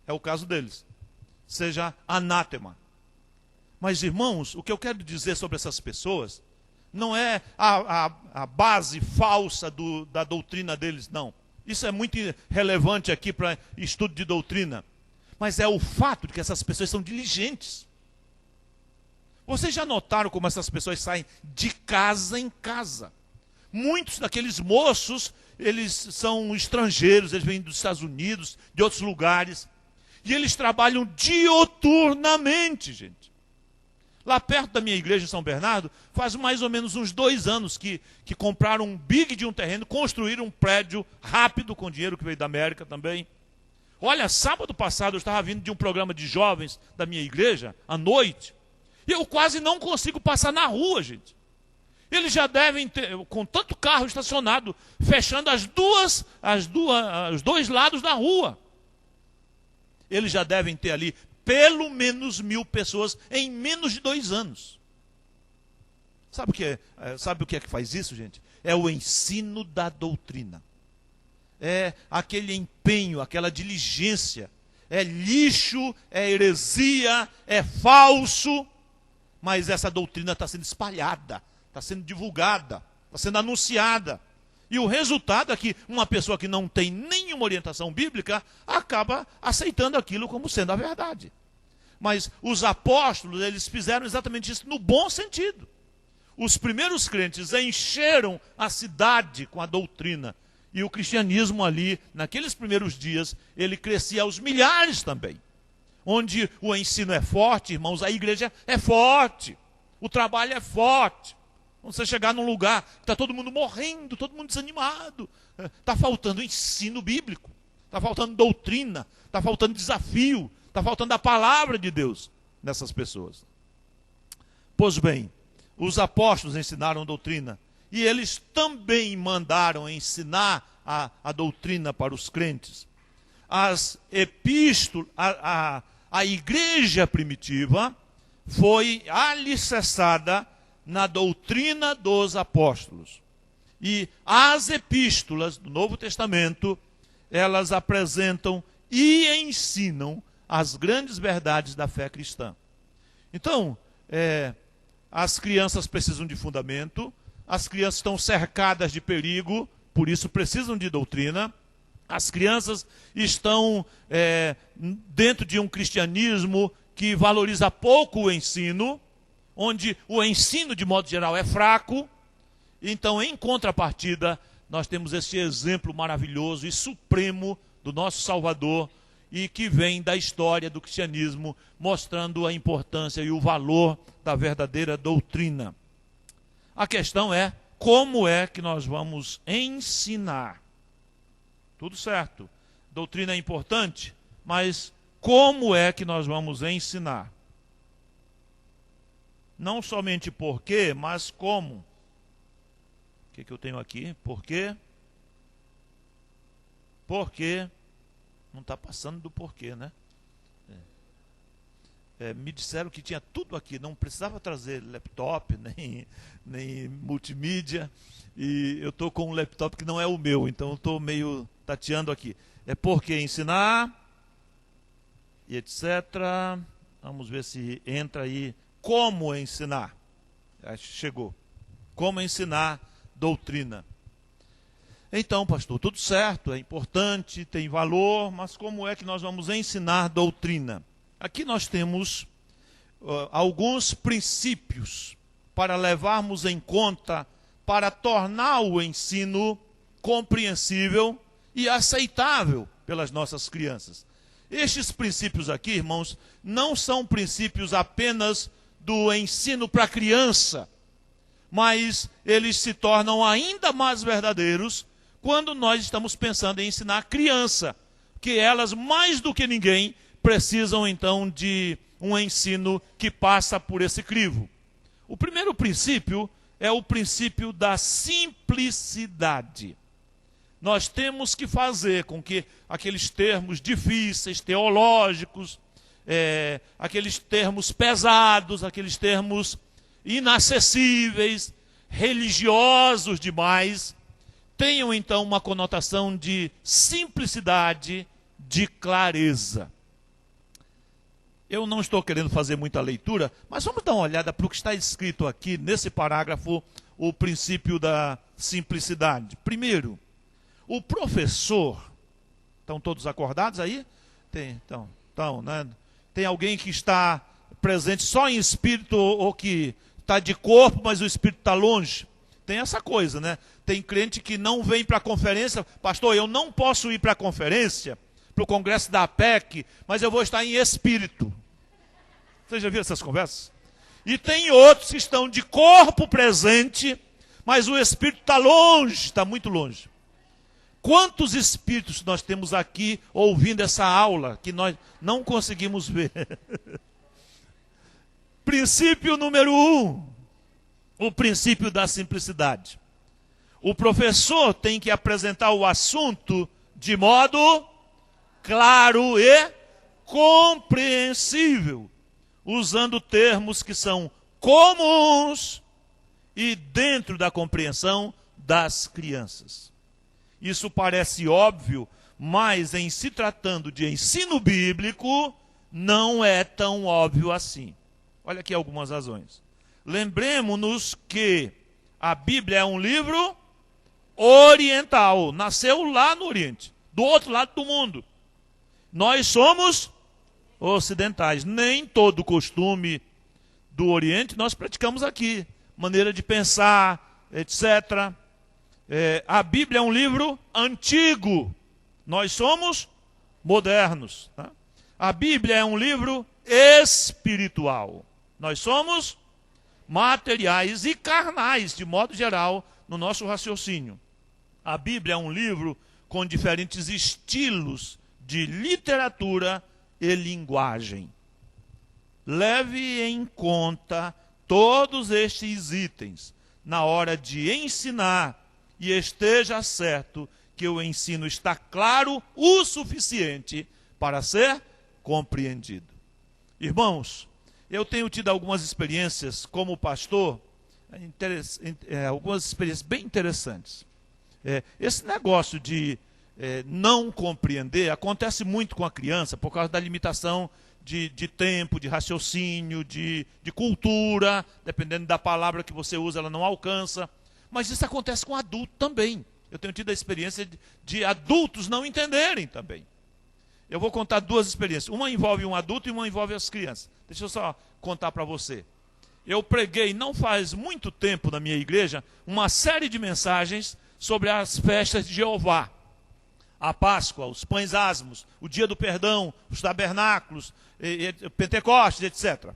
é o caso deles. Seja anátema. Mas, irmãos, o que eu quero dizer sobre essas pessoas não é a base falsa da doutrina deles, não. Isso é muito relevante aqui para estudo de doutrina. Mas é o fato de que essas pessoas são diligentes. Vocês já notaram como essas pessoas saem de casa em casa? Muitos daqueles moços, eles são estrangeiros, eles vêm dos Estados Unidos, de outros lugares. E eles trabalham dioturnamente, gente. Lá perto da minha igreja em São Bernardo, faz mais ou menos uns 2 anos que compraram um big de um terreno, construíram um prédio rápido com dinheiro que veio da América também. Olha, sábado passado eu estava vindo de um programa de jovens da minha igreja, à noite, e eu quase não consigo passar na rua, gente. Eles já devem ter, com tanto carro estacionado, fechando os 2 lados da rua. Eles já devem ter ali pelo menos 1.000 pessoas em menos de 2 anos. Sabe o que é que faz isso, gente? É o ensino da doutrina. É aquele empenho, aquela diligência. É lixo, é heresia, é falso. Mas essa doutrina está sendo espalhada, está sendo divulgada, está sendo anunciada. E o resultado é que uma pessoa que não tem nenhuma orientação bíblica acaba aceitando aquilo como sendo a verdade. Mas os apóstolos, eles fizeram exatamente isso no bom sentido. Os primeiros crentes encheram a cidade com a doutrina. E o cristianismo ali, naqueles primeiros dias, ele crescia aos milhares também. Onde o ensino é forte, irmãos, a igreja é forte. O trabalho é forte. Quando você chegar num lugar que está todo mundo morrendo, todo mundo desanimado, está faltando ensino bíblico, está faltando doutrina, está faltando desafio, está faltando a palavra de Deus nessas pessoas. Pois bem, os apóstolos ensinaram doutrina e eles também mandaram ensinar a doutrina para os crentes. As epístolas, a igreja primitiva foi alicerçada na doutrina dos apóstolos. E as epístolas do Novo Testamento, elas apresentam e ensinam as grandes verdades da fé cristã. Então, as crianças precisam de fundamento, as crianças estão cercadas de perigo, por isso precisam de doutrina. As crianças estão dentro de um cristianismo que valoriza pouco o ensino, onde o ensino, de modo geral, é fraco. Então, em contrapartida, nós temos esse exemplo maravilhoso e supremo do nosso Salvador, e que vem da história do cristianismo, mostrando a importância e o valor da verdadeira doutrina. A questão é, como é que nós vamos ensinar? Tudo certo, doutrina é importante, mas como é que nós vamos ensinar? Não somente por quê, mas como. O que eu tenho aqui? Por quê? Por quê? Não está passando do porquê, né? Me disseram que tinha tudo aqui, não precisava trazer laptop, nem multimídia, e eu estou com um laptop que não é o meu, então eu estou meio tateando aqui. É porque ensinar, e etc. Vamos ver se entra aí. Como ensinar? Acho que chegou. Como ensinar doutrina? Então, pastor, tudo certo, é importante, tem valor, mas como é que nós vamos ensinar doutrina? Aqui nós temos alguns princípios para levarmos em conta, para tornar o ensino compreensível e aceitável pelas nossas crianças. Estes princípios aqui, irmãos, não são princípios apenas do ensino para criança, mas eles se tornam ainda mais verdadeiros quando nós estamos pensando em ensinar a criança, que elas, mais do que ninguém, precisam então de um ensino que passa por esse crivo. O primeiro princípio é o princípio da simplicidade. Nós temos que fazer com que aqueles termos difíceis, teológicos, aqueles termos pesados, aqueles termos inacessíveis, religiosos demais, tenham então uma conotação de simplicidade, de clareza. Eu não estou querendo fazer muita leitura, mas vamos dar uma olhada para o que está escrito aqui nesse parágrafo, o princípio da simplicidade. Primeiro, o professor, estão todos acordados aí? Né? Tem alguém que está presente só em espírito ou que está de corpo, mas o espírito está longe? Tem essa coisa, né? Tem crente que não vem para a conferência. Pastor, eu não posso ir para a conferência, para o congresso da APEC, mas eu vou estar em espírito. Você já viu essas conversas? E tem outros que estão de corpo presente, mas o espírito está longe, está muito longe. Quantos espíritos nós temos aqui ouvindo essa aula que nós não conseguimos ver? Princípio número 1, o princípio da simplicidade. O professor tem que apresentar o assunto de modo claro e compreensível, usando termos que são comuns e dentro da compreensão das crianças. Isso parece óbvio, mas em se tratando de ensino bíblico, não é tão óbvio assim. Olha aqui algumas razões. Lembremos-nos que a Bíblia é um livro oriental, nasceu lá no Oriente, do outro lado do mundo. Nós somos ocidentais. Nem todo costume do Oriente nós praticamos aqui. Maneira de pensar, etc. A Bíblia é um livro antigo. Nós somos modernos. Tá? A Bíblia é um livro espiritual. Nós somos materiais e carnais, de modo geral, no nosso raciocínio. A Bíblia é um livro com diferentes estilos de literatura e linguagem. Leve em conta todos estes itens na hora de ensinar e esteja certo que o ensino está claro o suficiente para ser compreendido. Irmãos, eu tenho tido algumas experiências como pastor, algumas experiências bem interessantes. Esse negócio de não compreender acontece muito com a criança por causa da limitação de tempo, de raciocínio, de cultura. Dependendo da palavra que você usa, ela não alcança. Mas isso acontece com adulto também. Eu tenho tido a experiência de adultos não entenderem também. Eu vou contar duas experiências. Uma envolve um adulto e uma envolve as crianças. Deixa eu só contar para você. Eu preguei, não faz muito tempo na minha igreja, uma série de mensagens sobre as festas de Jeová. A Páscoa, os pães asmos, o dia do perdão, os tabernáculos, Pentecostes, etc.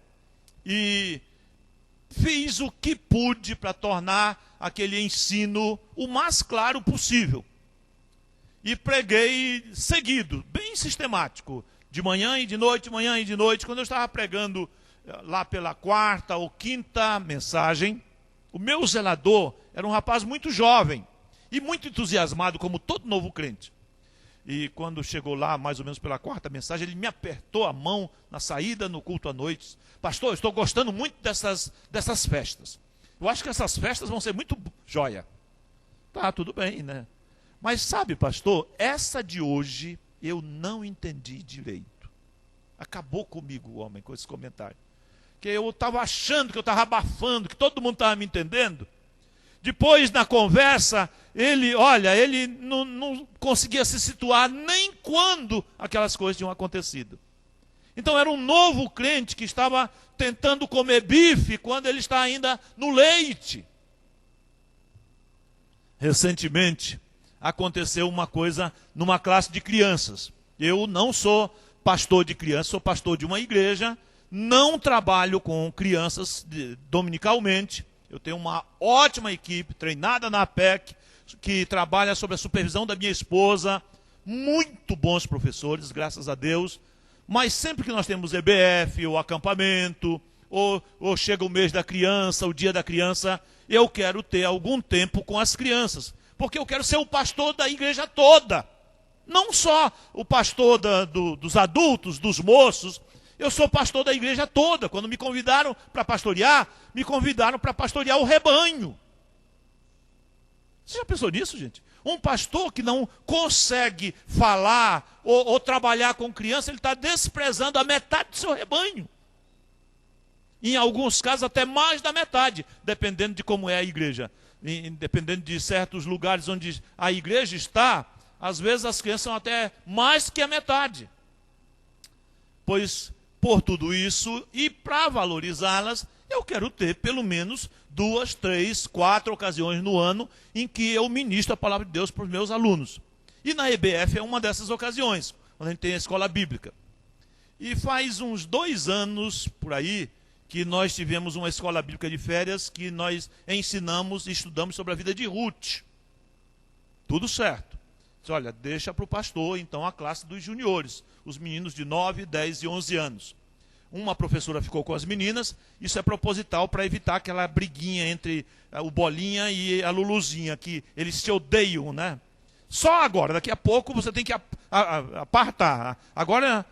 E fiz o que pude para tornar aquele ensino o mais claro possível. E preguei seguido, bem sistemático, de manhã e de noite, manhã e de noite. Quando eu estava pregando lá pela quarta ou quinta mensagem, o meu zelador era um rapaz muito jovem e muito entusiasmado, como todo novo crente. E quando chegou lá, mais ou menos pela quarta mensagem, ele me apertou a mão na saída no culto à noite. Pastor, eu estou gostando muito dessas festas. Eu acho que essas festas vão ser muito joia. Tá, tudo bem, né? Mas sabe, pastor, essa de hoje eu não entendi direito. Acabou comigo o homem com esse comentário. Que eu estava achando que eu estava abafando, que todo mundo estava me entendendo. Depois, na conversa, ele não conseguia se situar nem quando aquelas coisas tinham acontecido. Então era um novo crente que estava tentando comer bife quando ele está ainda no leite. Recentemente, aconteceu uma coisa numa classe de crianças. Eu não sou pastor de crianças, sou pastor de uma igreja, não trabalho com crianças dominicalmente. Eu tenho uma ótima equipe, treinada na APEC, que trabalha sob a supervisão da minha esposa, muito bons professores, graças a Deus. Mas sempre que nós temos EBF, ou acampamento, ou chega o mês da criança, o dia da criança, eu quero ter algum tempo com as crianças. Porque eu quero ser o pastor da igreja toda. Não só o pastor dos adultos, dos moços. Eu sou pastor da igreja toda. Quando me convidaram para pastorear, me convidaram para pastorear o rebanho. Você já pensou nisso, gente? Um pastor que não consegue falar ou trabalhar com criança, ele está desprezando a metade do seu rebanho. Em alguns casos, até mais da metade, dependendo de como é a igreja. Dependendo de certos lugares onde a igreja está, às vezes as crianças são até mais que a metade. Pois, por tudo isso, e para valorizá-las, eu quero ter pelo menos 2, 3, 4 ocasiões no ano em que eu ministro a palavra de Deus para os meus alunos. E na EBF é uma dessas ocasiões, quando a gente tem a escola bíblica. E faz uns 2 anos, por aí, que nós tivemos uma escola bíblica de férias que nós ensinamos e estudamos sobre a vida de Ruth. Tudo certo. Disse, olha, deixa para o pastor, então, a classe dos juniores, os meninos de 9, 10 e 11 anos. Uma professora ficou com as meninas, isso é proposital para evitar aquela briguinha entre o Bolinha e a Luluzinha, que eles se odeiam, né? Só agora, daqui a pouco você tem que apartar. Agora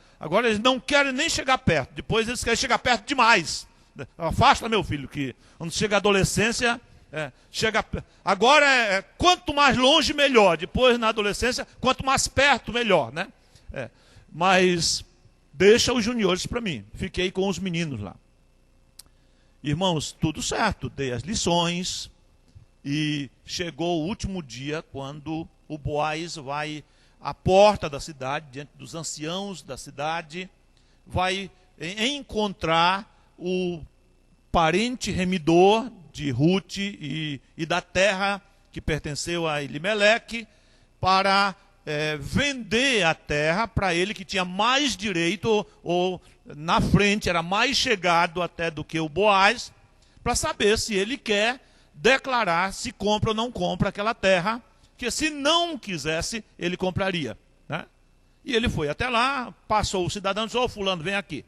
eles não querem nem chegar perto, depois eles querem chegar perto demais. Afasta, meu filho, que quando chega a adolescência, agora quanto mais longe, melhor. Depois, na adolescência, quanto mais perto, melhor, né? Mas deixa os juniores para mim. Fiquei com os meninos lá. Irmãos, tudo certo. Dei as lições, E chegou o último dia, quando o Boaz vai à porta da cidade, diante dos anciãos da cidade, vai encontrar o parente remidor de Ruth e da terra que pertenceu a Elimeleque, para vender a terra para ele, que tinha mais direito, ou na frente era mais chegado até do que o Boaz, para saber se ele quer declarar se compra ou não compra aquela terra, que se não quisesse, ele compraria, né? E ele foi até lá, passou o cidadão e disse: ô fulano, vem aqui.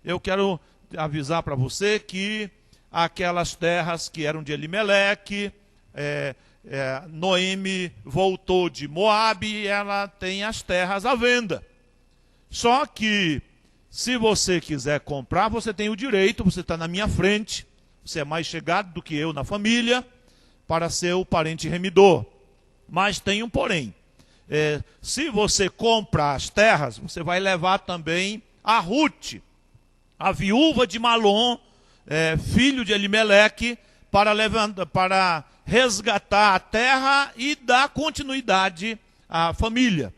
Eu quero avisar para você que aquelas terras que eram de Elimeleque, Noemi voltou de Moabe e ela tem as terras à venda. Só que, se você quiser comprar, você tem o direito, você está na minha frente, você é mais chegado do que eu na família, para ser o parente remidor. Mas tem um porém. Se você comprar as terras, você vai levar também a Ruth, a viúva de Malom, filho de Elimeleque, para resgatar a terra e dar continuidade à família.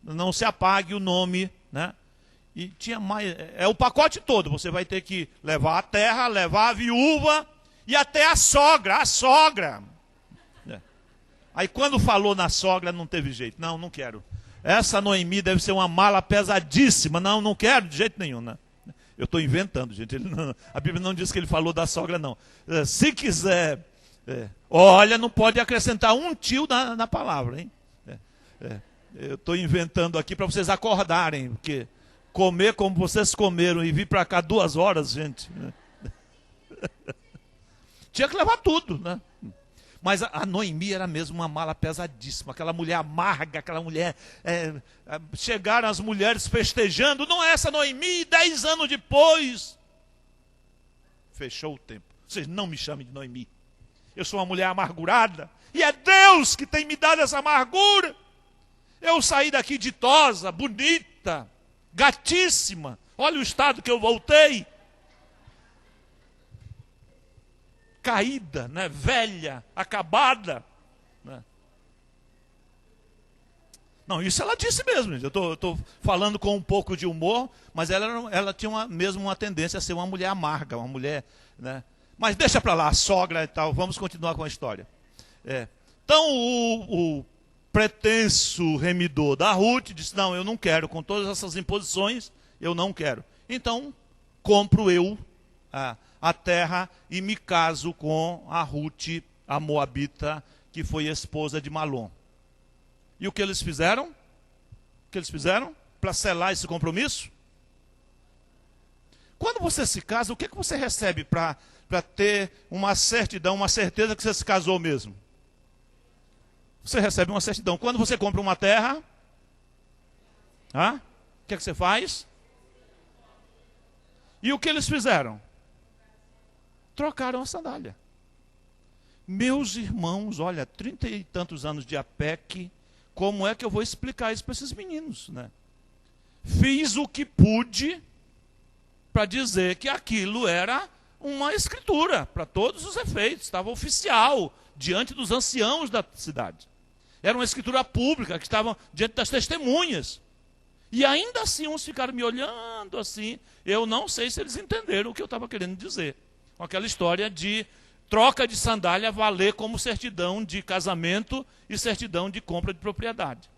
Não se apague o nome, né? E tinha mais, o pacote todo. Você vai ter que levar a terra, levar a viúva e até a sogra. Aí quando falou na sogra, não teve jeito. Não quero. Essa Noemi deve ser uma mala pesadíssima. Não quero de jeito nenhum, né? Eu estou inventando, gente. A Bíblia não diz que ele falou da sogra, não. Se quiser, olha, não pode acrescentar um tio na palavra, hein? Eu estou inventando aqui para vocês acordarem, porque comer como vocês comeram e vir para cá 2 horas, gente, né? Tinha que levar tudo, né? Mas a Noemi era mesmo uma mala pesadíssima, aquela mulher amarga, aquela mulher... chegaram as mulheres festejando, não é essa Noemi, 10 anos depois. Fechou o tempo. Vocês não me chamem de Noemi. Eu sou uma mulher amargurada, e é Deus que tem me dado essa amargura. Eu saí daqui ditosa, bonita, gatíssima. Olha o estado que eu voltei. Caída, né? Velha, acabada, né? Não, isso ela disse mesmo. Eu estou falando com um pouco de humor, mas ela tinha mesmo uma tendência a ser uma mulher amarga, uma mulher, né? Mas deixa para lá, a sogra e tal. Vamos continuar com a história. Então o pretenso remidor da Ruth disse: não, eu não quero, com todas essas imposições, eu não quero. Então compro eu a terra e me caso com a Ruth, a moabita, que foi esposa de Malom. E o que eles fizeram? Para selar esse compromisso? Quando você se casa, o que você recebe para ter uma certidão, uma certeza que você se casou mesmo? Você recebe uma certidão. Quando você compra uma terra, o que você faz? E o que eles fizeram? Trocaram a sandália. Meus irmãos, olha, 30 e tantos anos de APEC, como é que eu vou explicar isso para esses meninos, né? Fiz o que pude para dizer que aquilo era uma escritura, para todos os efeitos, estava oficial, diante dos anciãos da cidade. Era uma escritura pública, que estava diante das testemunhas. E ainda assim, uns ficaram me olhando assim. Eu não sei se eles entenderam o que eu estava querendo dizer. Com aquela história de troca de sandália valer como certidão de casamento e certidão de compra de propriedade.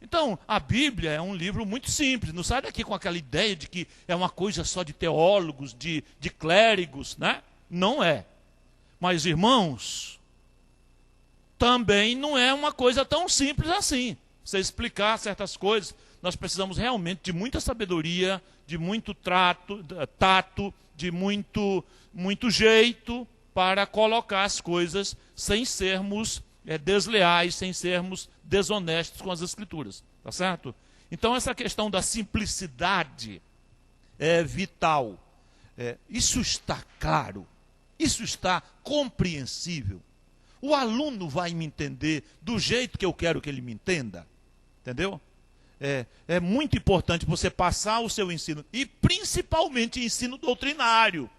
Então, a Bíblia é um livro muito simples. Não sai daqui com aquela ideia de que é uma coisa só de teólogos, de clérigos, né? Não é. Mas, irmãos, também não é uma coisa tão simples assim. Você explicar certas coisas, nós precisamos realmente de muita sabedoria, de muito tato, de muito jeito para colocar as coisas sem sermos desleais, sem sermos desonestos com as Escrituras. Tá certo? Então, essa questão da simplicidade é vital. Isso está claro, isso está compreensível. O aluno vai me entender do jeito que eu quero que ele me entenda. Entendeu? É muito importante você passar o seu ensino, e principalmente ensino doutrinário,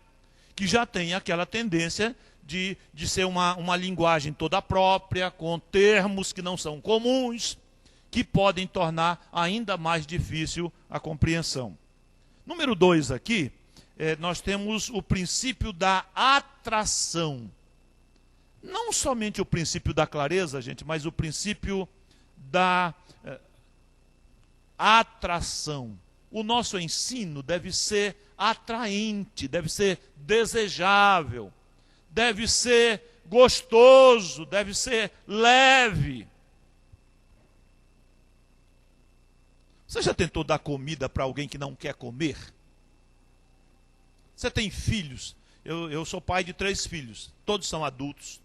que já tem aquela tendência de ser uma linguagem toda própria, com termos que não são comuns, que podem tornar ainda mais difícil a compreensão. Número 2 aqui, nós temos o princípio da atração. Não somente o princípio da clareza, gente, mas o princípio da atração. O nosso ensino deve ser atraente, deve ser desejável, deve ser gostoso, deve ser leve. Você já tentou dar comida para alguém que não quer comer? Você tem filhos? Eu sou pai de 3 filhos, todos são adultos.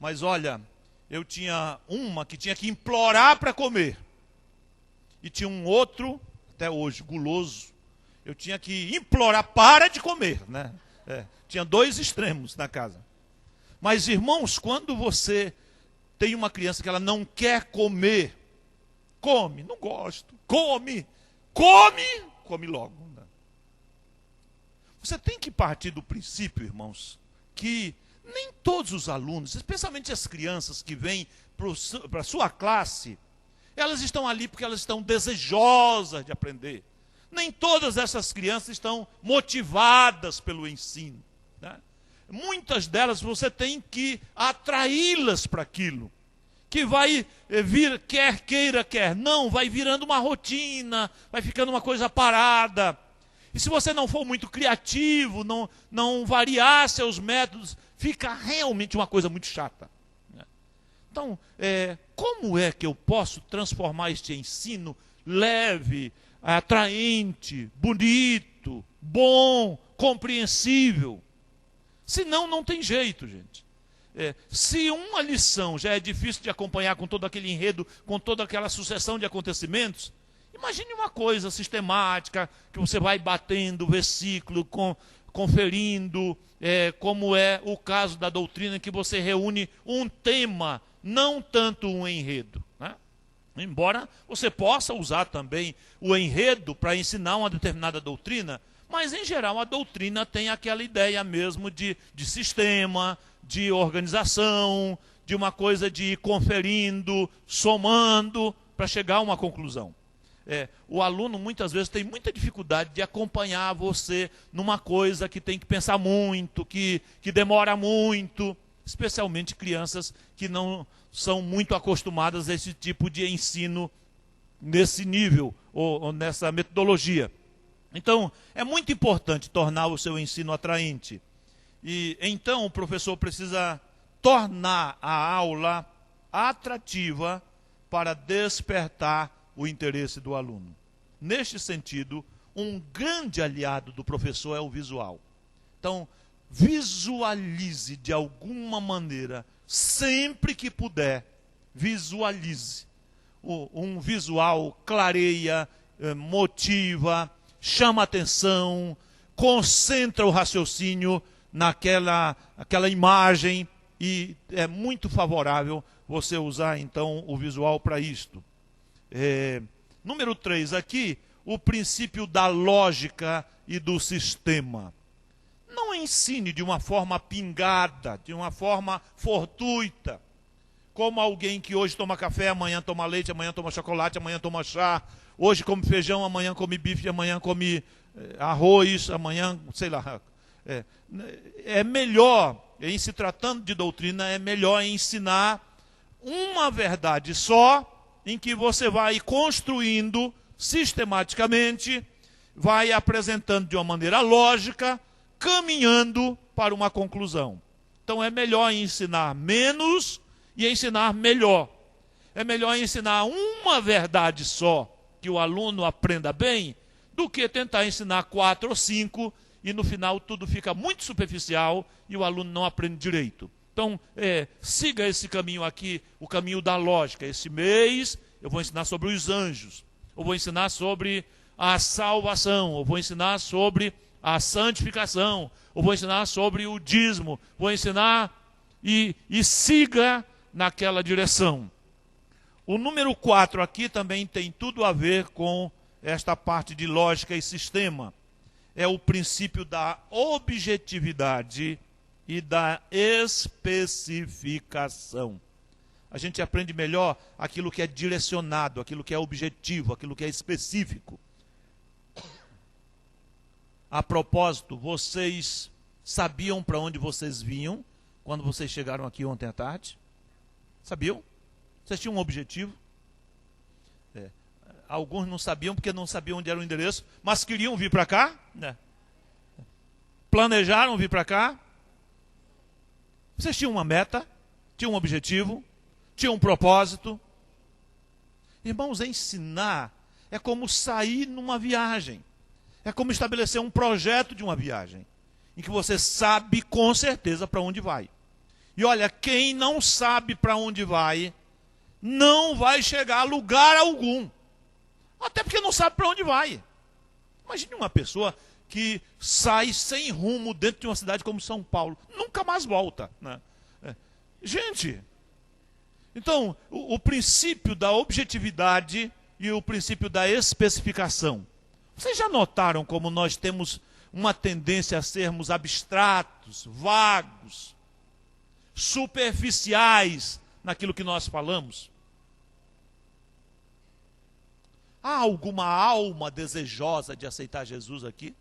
Mas olha, eu tinha uma que tinha que implorar para comer. E tinha um outro, até hoje, guloso. Eu tinha que implorar, para de comer, né? Tinha 2 extremos na casa. Mas, irmãos, quando você tem uma criança que ela não quer comer, come, não gosto, come logo. Né? Você tem que partir do princípio, irmãos, que nem todos os alunos, especialmente as crianças que vêm para a sua classe, elas estão ali porque elas estão desejosas de aprender. Nem todas essas crianças estão motivadas pelo ensino. Né? Muitas delas você tem que atraí-las para aquilo, que vai vir, quer queira, quer não, vai virando uma rotina, vai ficando uma coisa parada. E se você não for muito criativo, não variar seus métodos, fica realmente uma coisa muito chata. Então, como é que eu posso transformar este ensino leve, atraente, bonito, bom, compreensível? Senão, não tem jeito, gente. Se uma lição já é difícil de acompanhar com todo aquele enredo, com toda aquela sucessão de acontecimentos, imagine uma coisa sistemática, que você vai batendo o versículo, conferindo, como é o caso da doutrina, que você reúne um tema, não tanto um enredo. Né? Embora você possa usar também o enredo para ensinar uma determinada doutrina, mas em geral a doutrina tem aquela ideia mesmo de sistema, de organização, de uma coisa de ir conferindo, somando, para chegar a uma conclusão. O aluno muitas vezes tem muita dificuldade de acompanhar você numa coisa que tem que pensar muito, que demora muito, especialmente crianças que não são muito acostumadas a esse tipo de ensino nesse nível ou nessa metodologia. Então, é muito importante tornar o seu ensino atraente. E então o professor precisa tornar a aula atrativa para despertar o interesse do aluno. Neste sentido, um grande aliado do professor é o visual. Então, visualize de alguma maneira, sempre que puder, visualize. Um visual clareia, motiva, chama atenção, concentra o raciocínio naquela imagem, e é muito favorável você usar então o visual para isto. Número 3 aqui, o princípio da lógica e do sistema. Não ensine de uma forma pingada, de uma forma fortuita, como alguém que hoje toma café, amanhã toma leite, amanhã toma chocolate, amanhã toma chá, hoje come feijão, amanhã come bife, amanhã come arroz, amanhã, sei lá. É melhor, em se tratando de doutrina, é melhor ensinar uma verdade só, em que você vai construindo sistematicamente, vai apresentando de uma maneira lógica, caminhando para uma conclusão. Então é melhor ensinar menos e ensinar melhor. É melhor ensinar uma verdade só, que o aluno aprenda bem, do que tentar ensinar 4 ou 5 e no final tudo fica muito superficial e o aluno não aprende direito. Então, siga esse caminho aqui, o caminho da lógica. Esse mês eu vou ensinar sobre os anjos, eu vou ensinar sobre a salvação, eu vou ensinar sobre a santificação, eu vou ensinar sobre o dízimo, vou ensinar e siga naquela direção. O número 4 aqui também tem tudo a ver com esta parte de lógica e sistema. É o princípio da objetividade e da especificação. A gente aprende melhor aquilo que é direcionado, aquilo que é objetivo, aquilo que é específico. A propósito, vocês sabiam para onde vocês vinham quando vocês chegaram aqui ontem à tarde? Sabiam? Vocês tinham um objetivo? Alguns não sabiam porque não sabiam onde era o endereço, mas queriam vir para cá? Planejaram vir para cá? Vocês tinham uma meta? Tinham um objetivo? Tinham um propósito? Irmãos, ensinar é como sair numa viagem. É como estabelecer um projeto de uma viagem, em que você sabe com certeza para onde vai. E olha, quem não sabe para onde vai, não vai chegar a lugar algum. Até porque não sabe para onde vai. Imagine uma pessoa que sai sem rumo dentro de uma cidade como São Paulo. Nunca mais volta, né? Gente, então, o princípio da objetividade e o princípio da especificação. Vocês já notaram como nós temos uma tendência a sermos abstratos, vagos, superficiais naquilo que nós falamos? Há alguma alma desejosa de aceitar Jesus aqui?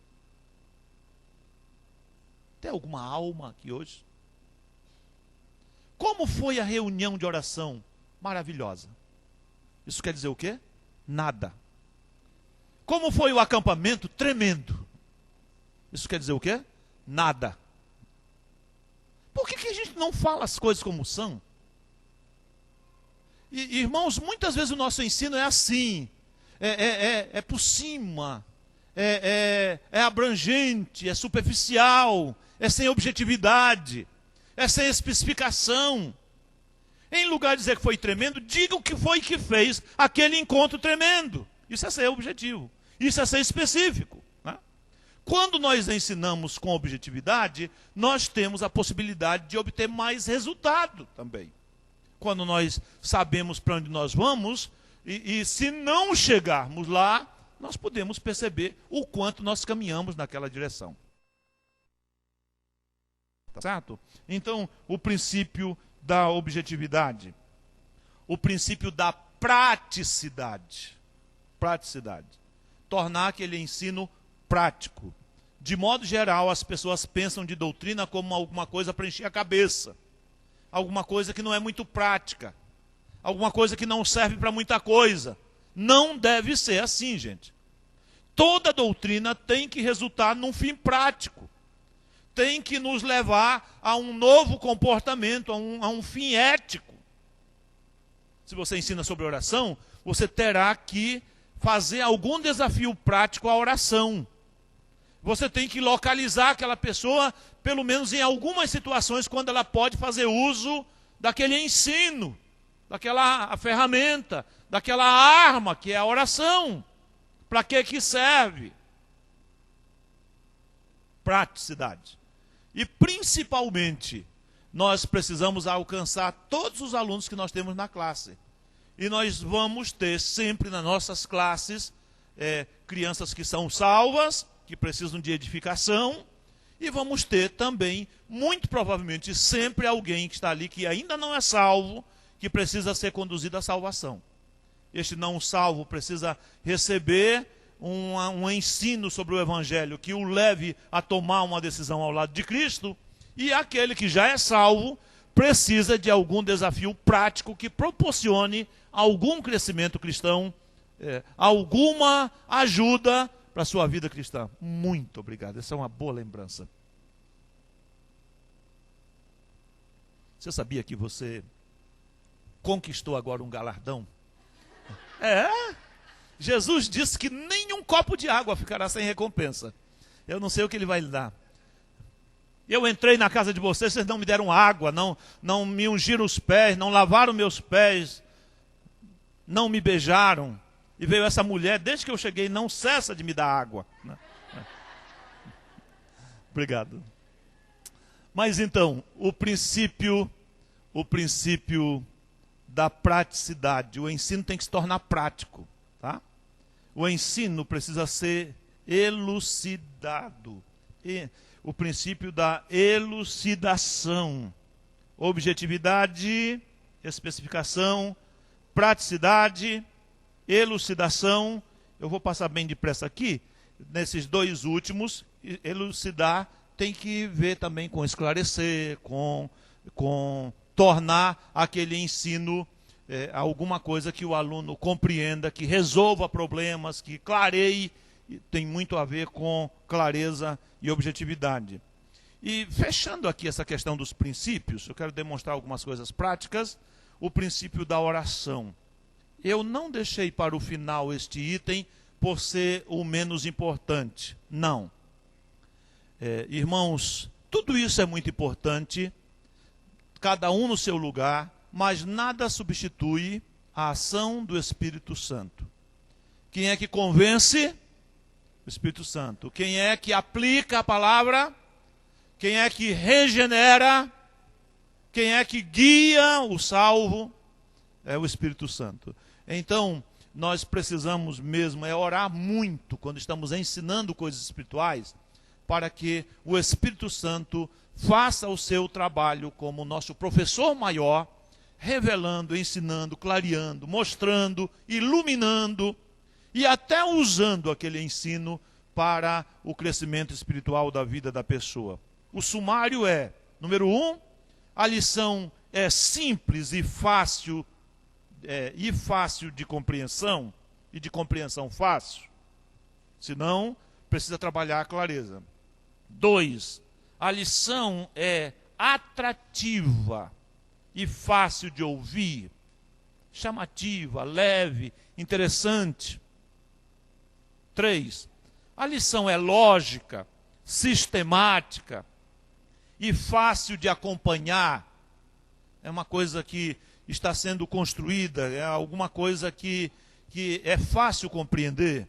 Tem alguma alma aqui hoje? Como foi a reunião de oração? Maravilhosa. Isso quer dizer o quê? Nada. Como foi o acampamento? Tremendo. Isso quer dizer o quê? Nada. Por que a gente não fala as coisas como são? Irmãos, muitas vezes o nosso ensino é assim. É por cima. É abrangente, é superficial, é sem objetividade, é sem especificação. Em lugar de dizer que foi tremendo, diga o que foi que fez aquele encontro tremendo. Isso é ser objetivo, isso é ser específico, né? Quando nós ensinamos com objetividade, nós temos a possibilidade de obter mais resultado também. Quando nós sabemos para onde nós vamos, e se não chegarmos lá, nós podemos perceber o quanto nós caminhamos naquela direção. Tá certo? Então, o princípio da objetividade, o princípio da praticidade. Praticidade. Tornar aquele ensino prático. De modo geral, as pessoas pensam de doutrina como alguma coisa para encher a cabeça. Alguma coisa que não é muito prática. Alguma coisa que não serve para muita coisa. Não deve ser assim, gente. Toda doutrina tem que resultar num fim prático. Tem que nos levar a um novo comportamento, a um fim ético. Se você ensina sobre oração, você terá que fazer algum desafio prático à oração. Você tem que localizar aquela pessoa, pelo menos em algumas situações, quando ela pode fazer uso daquele ensino, daquela ferramenta, daquela arma que é a oração. Para que serve? Praticidade. E principalmente, nós precisamos alcançar todos os alunos que nós temos na classe. E nós vamos ter sempre nas nossas classes crianças que são salvas, que precisam de edificação, e vamos ter também, muito provavelmente, sempre alguém que está ali que ainda não é salvo, que precisa ser conduzido à salvação. Este não salvo precisa receber um ensino sobre o Evangelho que o leve a tomar uma decisão ao lado de Cristo, e aquele que já é salvo precisa de algum desafio prático que proporcione algum crescimento cristão, alguma ajuda para a sua vida cristã. Muito obrigado, essa é uma boa lembrança. Você sabia que você conquistou agora um galardão? Jesus disse que nem um copo de água ficará sem recompensa. Eu não sei o que ele vai lhe dar. Eu entrei na casa de vocês não me deram água, não me ungiram os pés, não lavaram meus pés, não me beijaram. E veio essa mulher, desde que eu cheguei, não cessa de me dar água. Obrigado. Mas então, o princípio da praticidade. O ensino tem que se tornar prático. Tá? O ensino precisa ser elucidado. o princípio da elucidação. Objetividade, especificação, praticidade, elucidação. Eu vou passar bem depressa aqui. Nesses dois últimos, elucidar tem que ver também com esclarecer, com tornar aquele ensino alguma coisa que o aluno compreenda, que resolva problemas, que clareie. Tem muito a ver com clareza e objetividade. E fechando aqui essa questão dos princípios, eu quero demonstrar algumas coisas práticas. O princípio da oração. Eu não deixei para o final este item por ser o menos importante. Não. Irmãos, tudo isso é muito importante, cada um no seu lugar, mas nada substitui a ação do Espírito Santo. Quem é que convence? O Espírito Santo. Quem é que aplica a palavra? Quem é que regenera? Quem é que guia o salvo? É o Espírito Santo. Então, nós precisamos mesmo orar muito quando estamos ensinando coisas espirituais, para que o Espírito Santo faça o seu trabalho como nosso professor maior, revelando, ensinando, clareando, mostrando, iluminando e até usando aquele ensino para o crescimento espiritual da vida da pessoa. O sumário é, número 1, a lição é simples e fácil de compreensão, e de compreensão fácil. Senão, precisa trabalhar a clareza. 2, a lição é atrativa e fácil de ouvir, chamativa, leve, interessante. 3, a lição é lógica, sistemática e fácil de acompanhar. É uma coisa que está sendo construída, é alguma coisa que é fácil compreender.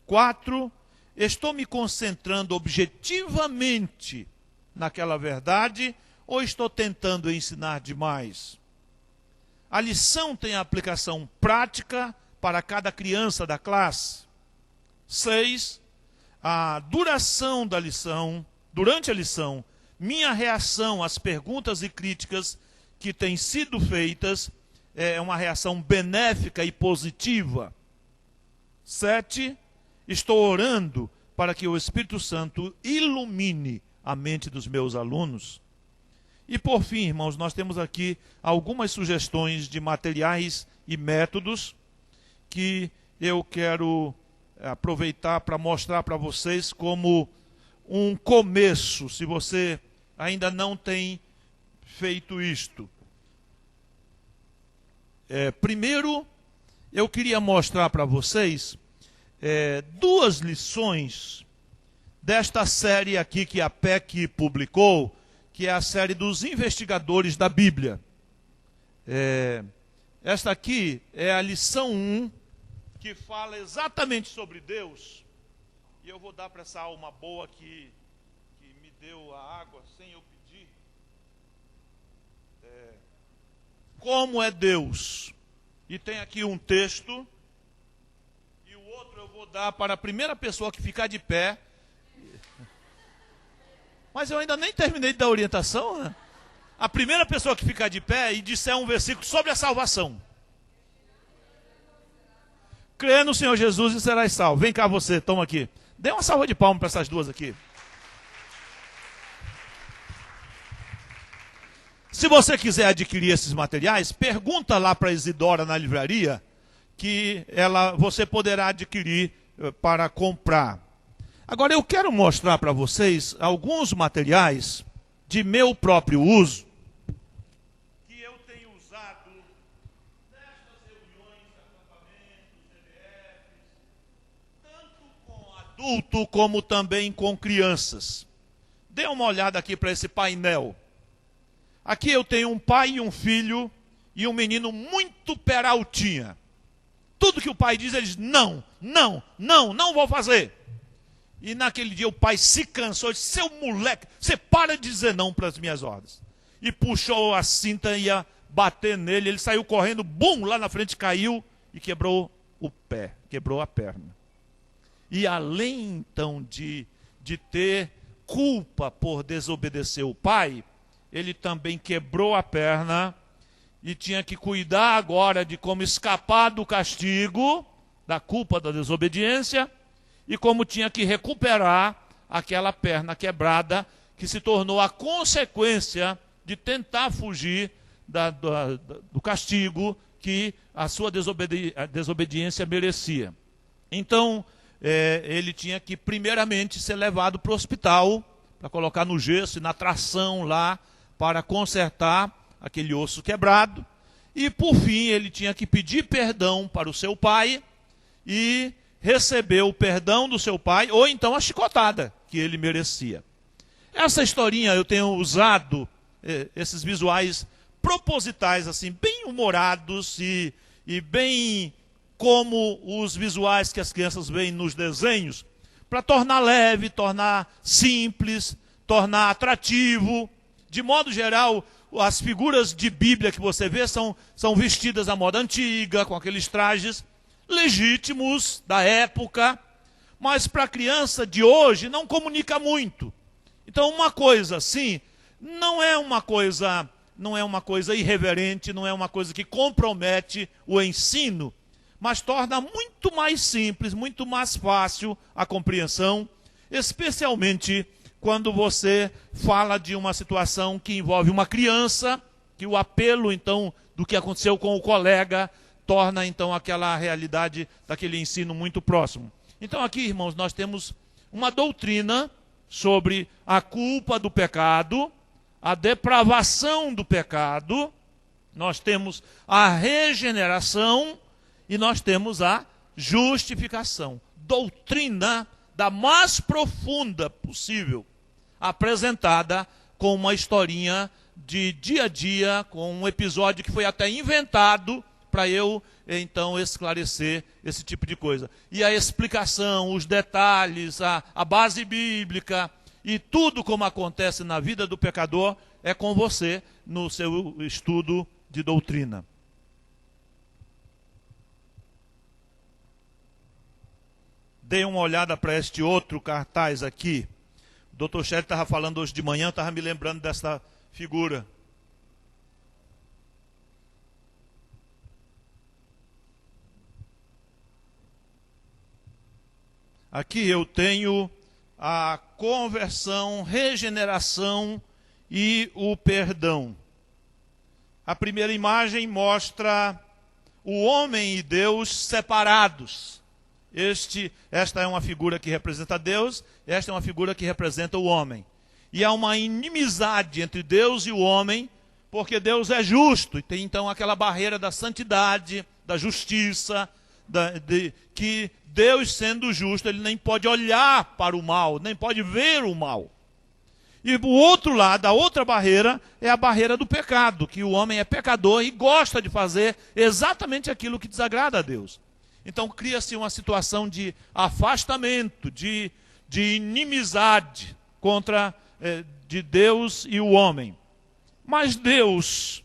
4, estou me concentrando objetivamente naquela verdade ou estou tentando ensinar demais? A lição tem aplicação prática para cada criança da classe. 6, a duração da lição, durante a lição, minha reação às perguntas e críticas que têm sido feitas é uma reação benéfica e positiva. 7, estou orando para que o Espírito Santo ilumine a mente dos meus alunos. E por fim, irmãos, nós temos aqui algumas sugestões de materiais e métodos que eu quero aproveitar para mostrar para vocês como um começo, se você ainda não tem feito isto. Primeiro, eu queria mostrar para vocês 2 lições desta série aqui que a PEC publicou, que é a série dos investigadores da Bíblia. Esta aqui é a lição 1, que fala exatamente sobre Deus. E eu vou dar para essa alma boa que me deu a água sem eu pedir. Como é Deus. E tem aqui um texto, e o outro eu vou dar para a primeira pessoa que ficar de pé. Mas eu ainda nem terminei de dar orientação, né? A primeira pessoa que ficar de pé e disser um versículo sobre a salvação. Crê no Senhor Jesus e serás salvo. Vem cá você, toma aqui. Dê uma salva de palmas para essas duas aqui. Se você quiser adquirir esses materiais, pergunta lá para a Isidora na livraria, que você poderá adquirir para comprar. Agora eu quero mostrar para vocês alguns materiais de meu próprio uso, que eu tenho usado nestas reuniões, acampamentos, CBFs, tanto com adulto como também com crianças. Dê uma olhada aqui para esse painel. Aqui eu tenho um pai e um filho e um menino muito peraltinha. Tudo que o pai diz, ele diz, não vou fazer. E naquele dia o pai se cansou e disse, seu moleque, você para de dizer não para as minhas ordens. E puxou a cinta e ia bater nele, ele saiu correndo, bum, lá na frente caiu e quebrou o pé, quebrou a perna. E além então de ter culpa por desobedecer o pai, ele também quebrou a perna e tinha que cuidar agora de como escapar do castigo, da culpa da desobediência, e como tinha que recuperar aquela perna quebrada, que se tornou a consequência de tentar fugir do castigo que a sua desobediência merecia. Então, ele tinha que primeiramente ser levado para o hospital, para colocar no gesso e na tração lá, para consertar aquele osso quebrado. E, por fim, ele tinha que pedir perdão para o seu pai e receber o perdão do seu pai, ou então a chicotada que ele merecia. Essa historinha eu tenho usado esses visuais propositais, assim, bem humorados e bem como os visuais que as crianças veem nos desenhos, para tornar leve, tornar simples, tornar atrativo. De modo geral, as figuras de Bíblia que você vê são vestidas à moda antiga, com aqueles trajes legítimos da época, mas para a criança de hoje não comunica muito. Então, uma coisa assim não é uma coisa irreverente, não é uma coisa que compromete o ensino, mas torna muito mais simples, muito mais fácil a compreensão, especialmente quando você fala de uma situação que envolve uma criança, que o apelo, então, do que aconteceu com o colega, torna, então, aquela realidade daquele ensino muito próximo. Então, aqui, irmãos, nós temos uma doutrina sobre a culpa do pecado, a depravação do pecado, nós temos a regeneração e nós temos a justificação. Doutrina da mais profunda possível, apresentada com uma historinha de dia a dia, com um episódio que foi até inventado para eu, então, esclarecer esse tipo de coisa. E a explicação, os detalhes, a base bíblica e tudo como acontece na vida do pecador é com você no seu estudo de doutrina. Dei uma olhada para este outro cartaz aqui. O Dr. Shelley estava falando hoje de manhã, estava me lembrando dessa figura. Aqui eu tenho a conversão, regeneração e o perdão. A primeira imagem mostra o homem e Deus separados. Esta é uma figura que representa Deus, esta é uma figura que representa o homem. E há uma inimizade entre Deus e o homem, porque Deus é justo, e tem então aquela barreira da santidade, da justiça, que Deus, sendo justo, ele nem pode olhar para o mal, nem pode ver o mal. E o outro lado, a outra barreira, é a barreira do pecado, que o homem é pecador e gosta de fazer exatamente aquilo que desagrada a Deus. Então cria-se uma situação de afastamento, de inimizade de Deus e o homem. Mas Deus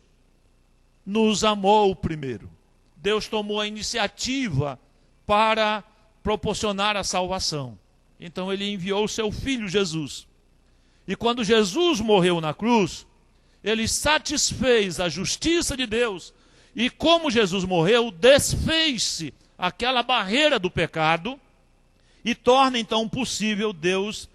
nos amou primeiro. Deus tomou a iniciativa para proporcionar a salvação. Então ele enviou o seu filho Jesus. E quando Jesus morreu na cruz, ele satisfez a justiça de Deus. E como Jesus morreu, desfez-se aquela barreira do pecado e torna então possível Deus,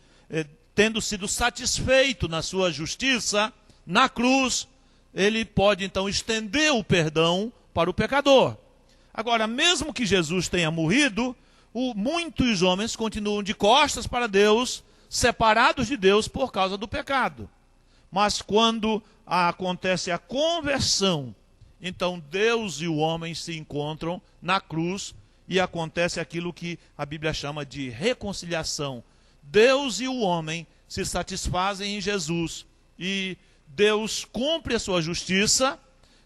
tendo sido satisfeito na sua justiça, na cruz, ele pode então estender o perdão para o pecador. Agora, mesmo que Jesus tenha morrido, muitos homens continuam de costas para Deus, separados de Deus por causa do pecado. Mas quando acontece a conversão, então Deus e o homem se encontram na cruz e acontece aquilo que a Bíblia chama de reconciliação. Deus e o homem se satisfazem em Jesus e Deus cumpre a sua justiça.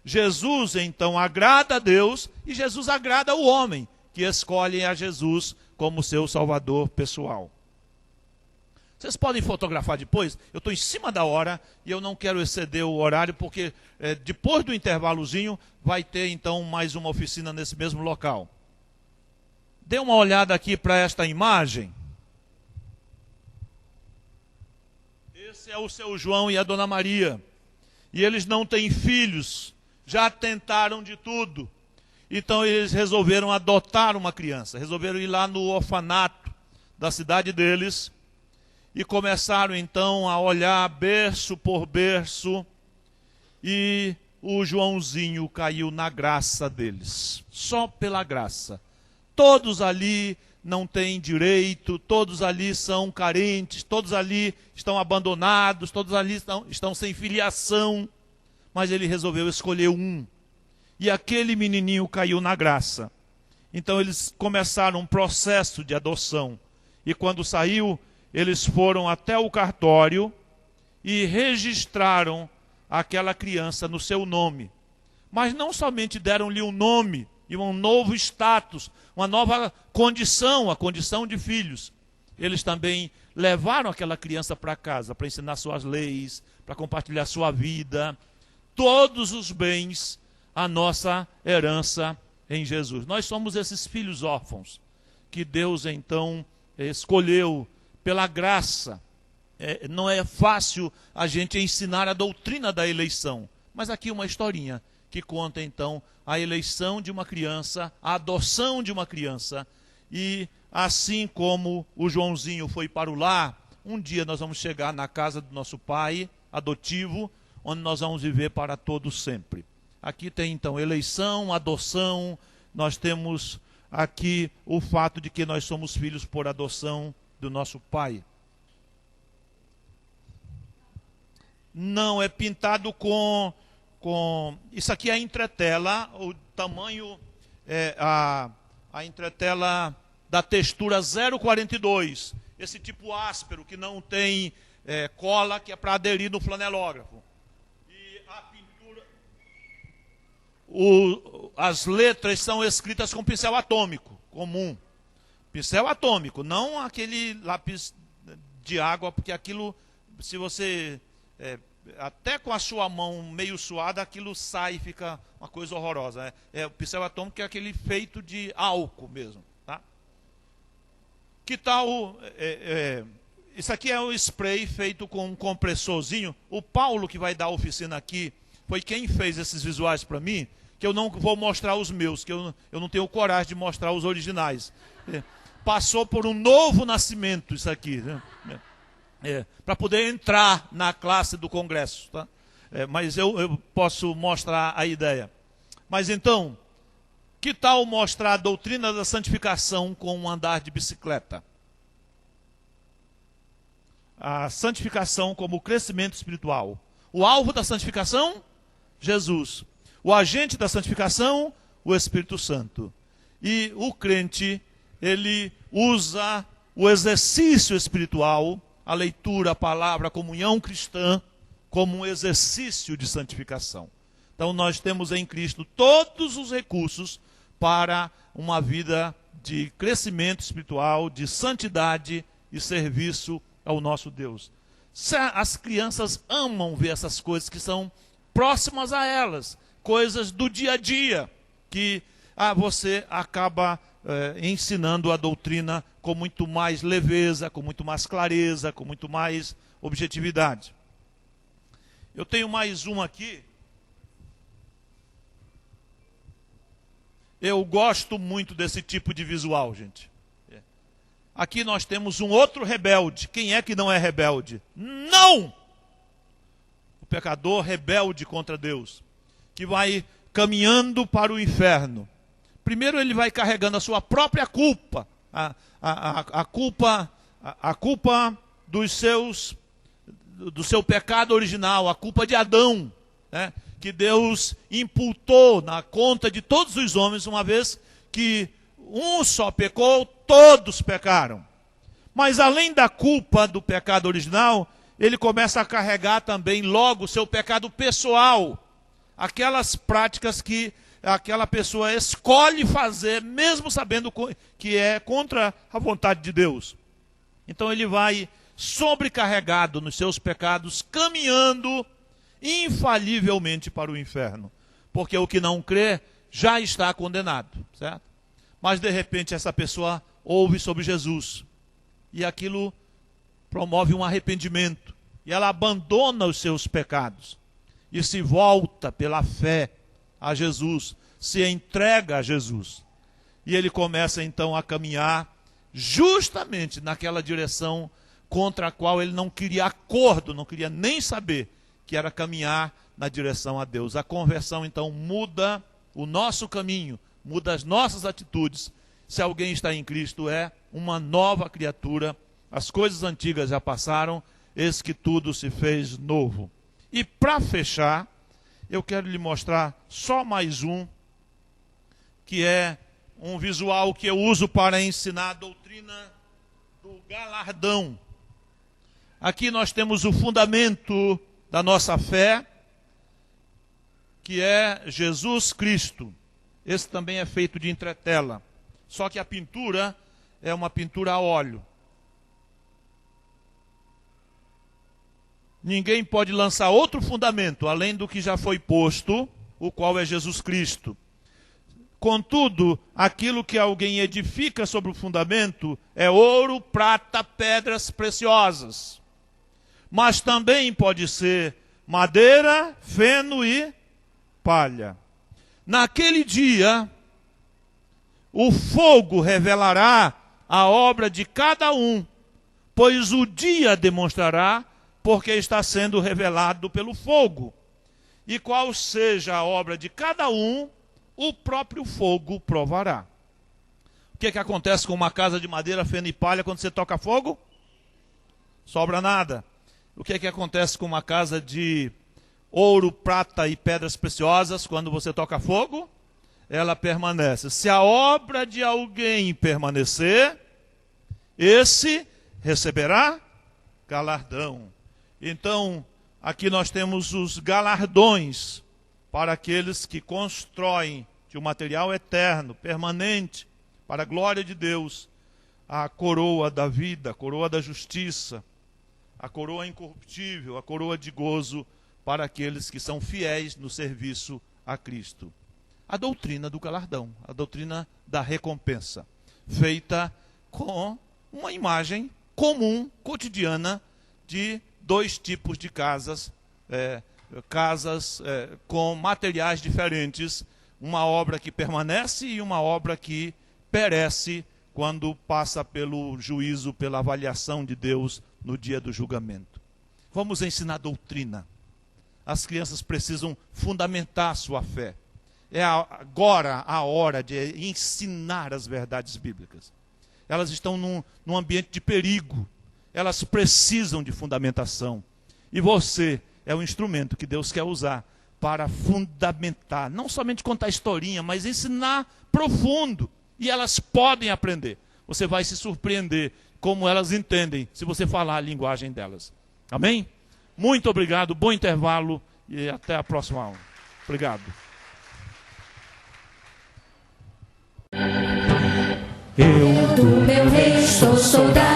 Jesus então agrada a Deus e Jesus agrada o homem, que escolhe a Jesus como seu salvador pessoal. Vocês podem fotografar depois? Eu estou em cima da hora e eu não quero exceder o horário, porque depois do intervalozinho vai ter então mais uma oficina nesse mesmo local. Dê uma olhada aqui para esta imagem. esse é o seu João e a dona Maria. E eles não têm filhos, já tentaram de tudo. Então eles resolveram adotar uma criança, resolveram ir lá no orfanato da cidade deles e começaram então a olhar berço por berço, e o Joãozinho caiu na graça deles, só pela graça. Todos ali não têm direito, todos ali são carentes, todos ali estão abandonados, todos ali estão sem filiação, mas ele resolveu escolher um. E aquele menininho caiu na graça. Então eles começaram um processo de adoção. E quando saiu, eles foram até o cartório e registraram aquela criança no seu nome. Mas não somente deram-lhe um nome e um novo status, uma nova condição, a condição de filhos. Eles também levaram aquela criança para casa, para ensinar suas leis, para compartilhar sua vida, todos os bens, a nossa herança em Jesus. Nós somos esses filhos órfãos, que Deus então escolheu pela graça. Não é fácil a gente ensinar a doutrina da eleição, mas aqui uma historinha que conta então a eleição de uma criança, a adoção de uma criança. E assim como o Joãozinho foi para o lar, um dia nós vamos chegar na casa do nosso pai adotivo, onde nós vamos viver para todo sempre. Aqui tem então eleição, adoção, nós temos aqui o fato de que nós somos filhos por adoção do nosso pai. Não, é pintado com isso aqui é a entretela, o tamanho, a entretela da textura 0,42, esse tipo áspero que não tem cola, que é para aderir no flanelógrafo. E a pintura, as letras são escritas com pincel atômico, comum. Pincel atômico, não aquele lápis de água, porque aquilo, se você... até com a sua mão meio suada, aquilo sai e fica uma coisa horrorosa. O pincel atômico é aquele feito de álcool mesmo. Tá? Que tal... isso aqui é um spray feito com um compressorzinho. O Paulo, que vai dar a oficina aqui, foi quem fez esses visuais para mim, que eu não vou mostrar os meus, que eu não tenho coragem de mostrar os originais. Passou por um novo nascimento isso aqui, né? Para poder entrar na classe do congresso, tá? Mas eu posso mostrar a ideia. Mas então, que tal mostrar a doutrina da santificação com um andar de bicicleta? A santificação como crescimento espiritual. O alvo da santificação? Jesus. O agente da santificação? O Espírito Santo. E o crente, ele usa o exercício espiritual, a leitura, a palavra, a comunhão cristã, como um exercício de santificação. Então nós temos em Cristo todos os recursos para uma vida de crescimento espiritual, de santidade e serviço ao nosso Deus. As crianças amam ver essas coisas que são próximas a elas, coisas do dia a dia, que você acaba ensinando a doutrina com muito mais leveza, com muito mais clareza, com muito mais objetividade. Eu tenho mais um aqui. Eu gosto muito desse tipo de visual, gente. Aqui nós temos um outro rebelde. Quem é que não é rebelde? Não! O pecador rebelde contra Deus, que vai caminhando para o inferno. Primeiro ele vai carregando a sua própria culpa, a culpa do seu pecado original, a culpa de Adão, né, que Deus imputou na conta de todos os homens, uma vez que um só pecou, todos pecaram. Mas além da culpa do pecado original, ele começa a carregar também logo o seu pecado pessoal, aquelas práticas que aquela pessoa escolhe fazer, mesmo sabendo que é contra a vontade de Deus. Então ele vai sobrecarregado nos seus pecados, caminhando infalivelmente para o inferno. Porque o que não crê já está condenado, certo? Mas de repente essa pessoa ouve sobre Jesus, e aquilo promove um arrependimento. e ela abandona os seus pecados e se volta pela fé a Jesus, se entrega a Jesus. E ele começa então a caminhar justamente naquela direção contra a qual ele não queria acordo, não queria nem saber, que era caminhar na direção a Deus. A conversão então muda o nosso caminho, muda as nossas atitudes. Se alguém está em Cristo, é uma nova criatura. As coisas antigas já passaram, eis que tudo se fez novo. E para fechar, eu quero lhe mostrar só mais um, que é um visual que eu uso para ensinar a doutrina do galardão. Aqui nós temos o fundamento da nossa fé, que é Jesus Cristo. Esse também é feito de entretela. Só que a pintura é uma pintura a óleo. Ninguém pode lançar outro fundamento, além do que já foi posto, o qual é Jesus Cristo. Contudo, aquilo que alguém edifica sobre o fundamento é ouro, prata, pedras preciosas. Mas também pode ser madeira, feno e palha. Naquele dia, o fogo revelará a obra de cada um, pois o dia demonstrará, porque está sendo revelado pelo fogo. E qual seja a obra de cada um, o próprio fogo provará. O que acontece com uma casa de madeira, feno e palha quando você toca fogo? Sobra nada. O que acontece com uma casa de ouro, prata e pedras preciosas quando você toca fogo? Ela permanece. Se a obra de alguém permanecer, esse receberá galardão. Então, aqui nós temos os galardões para aqueles que constroem de um material eterno, permanente, para a glória de Deus, a coroa da vida, a coroa da justiça, a coroa incorruptível, a coroa de gozo para aqueles que são fiéis no serviço a Cristo. A doutrina do galardão, a doutrina da recompensa, feita com uma imagem comum, cotidiana, de dois tipos de casas, com materiais diferentes, uma obra que permanece e uma obra que perece quando passa pelo juízo, pela avaliação de Deus no dia do julgamento. Vamos ensinar doutrina. As crianças precisam fundamentar a sua fé. É agora a hora de ensinar as verdades bíblicas. Elas estão num ambiente de perigo. Elas precisam de fundamentação. E você é o instrumento que Deus quer usar para fundamentar, não somente contar historinha, mas ensinar profundo. E elas podem aprender. Você vai se surpreender como elas entendem, se você falar a linguagem delas. Amém? Muito obrigado, bom intervalo e até a próxima aula. Obrigado. Do meu rei sou soldado.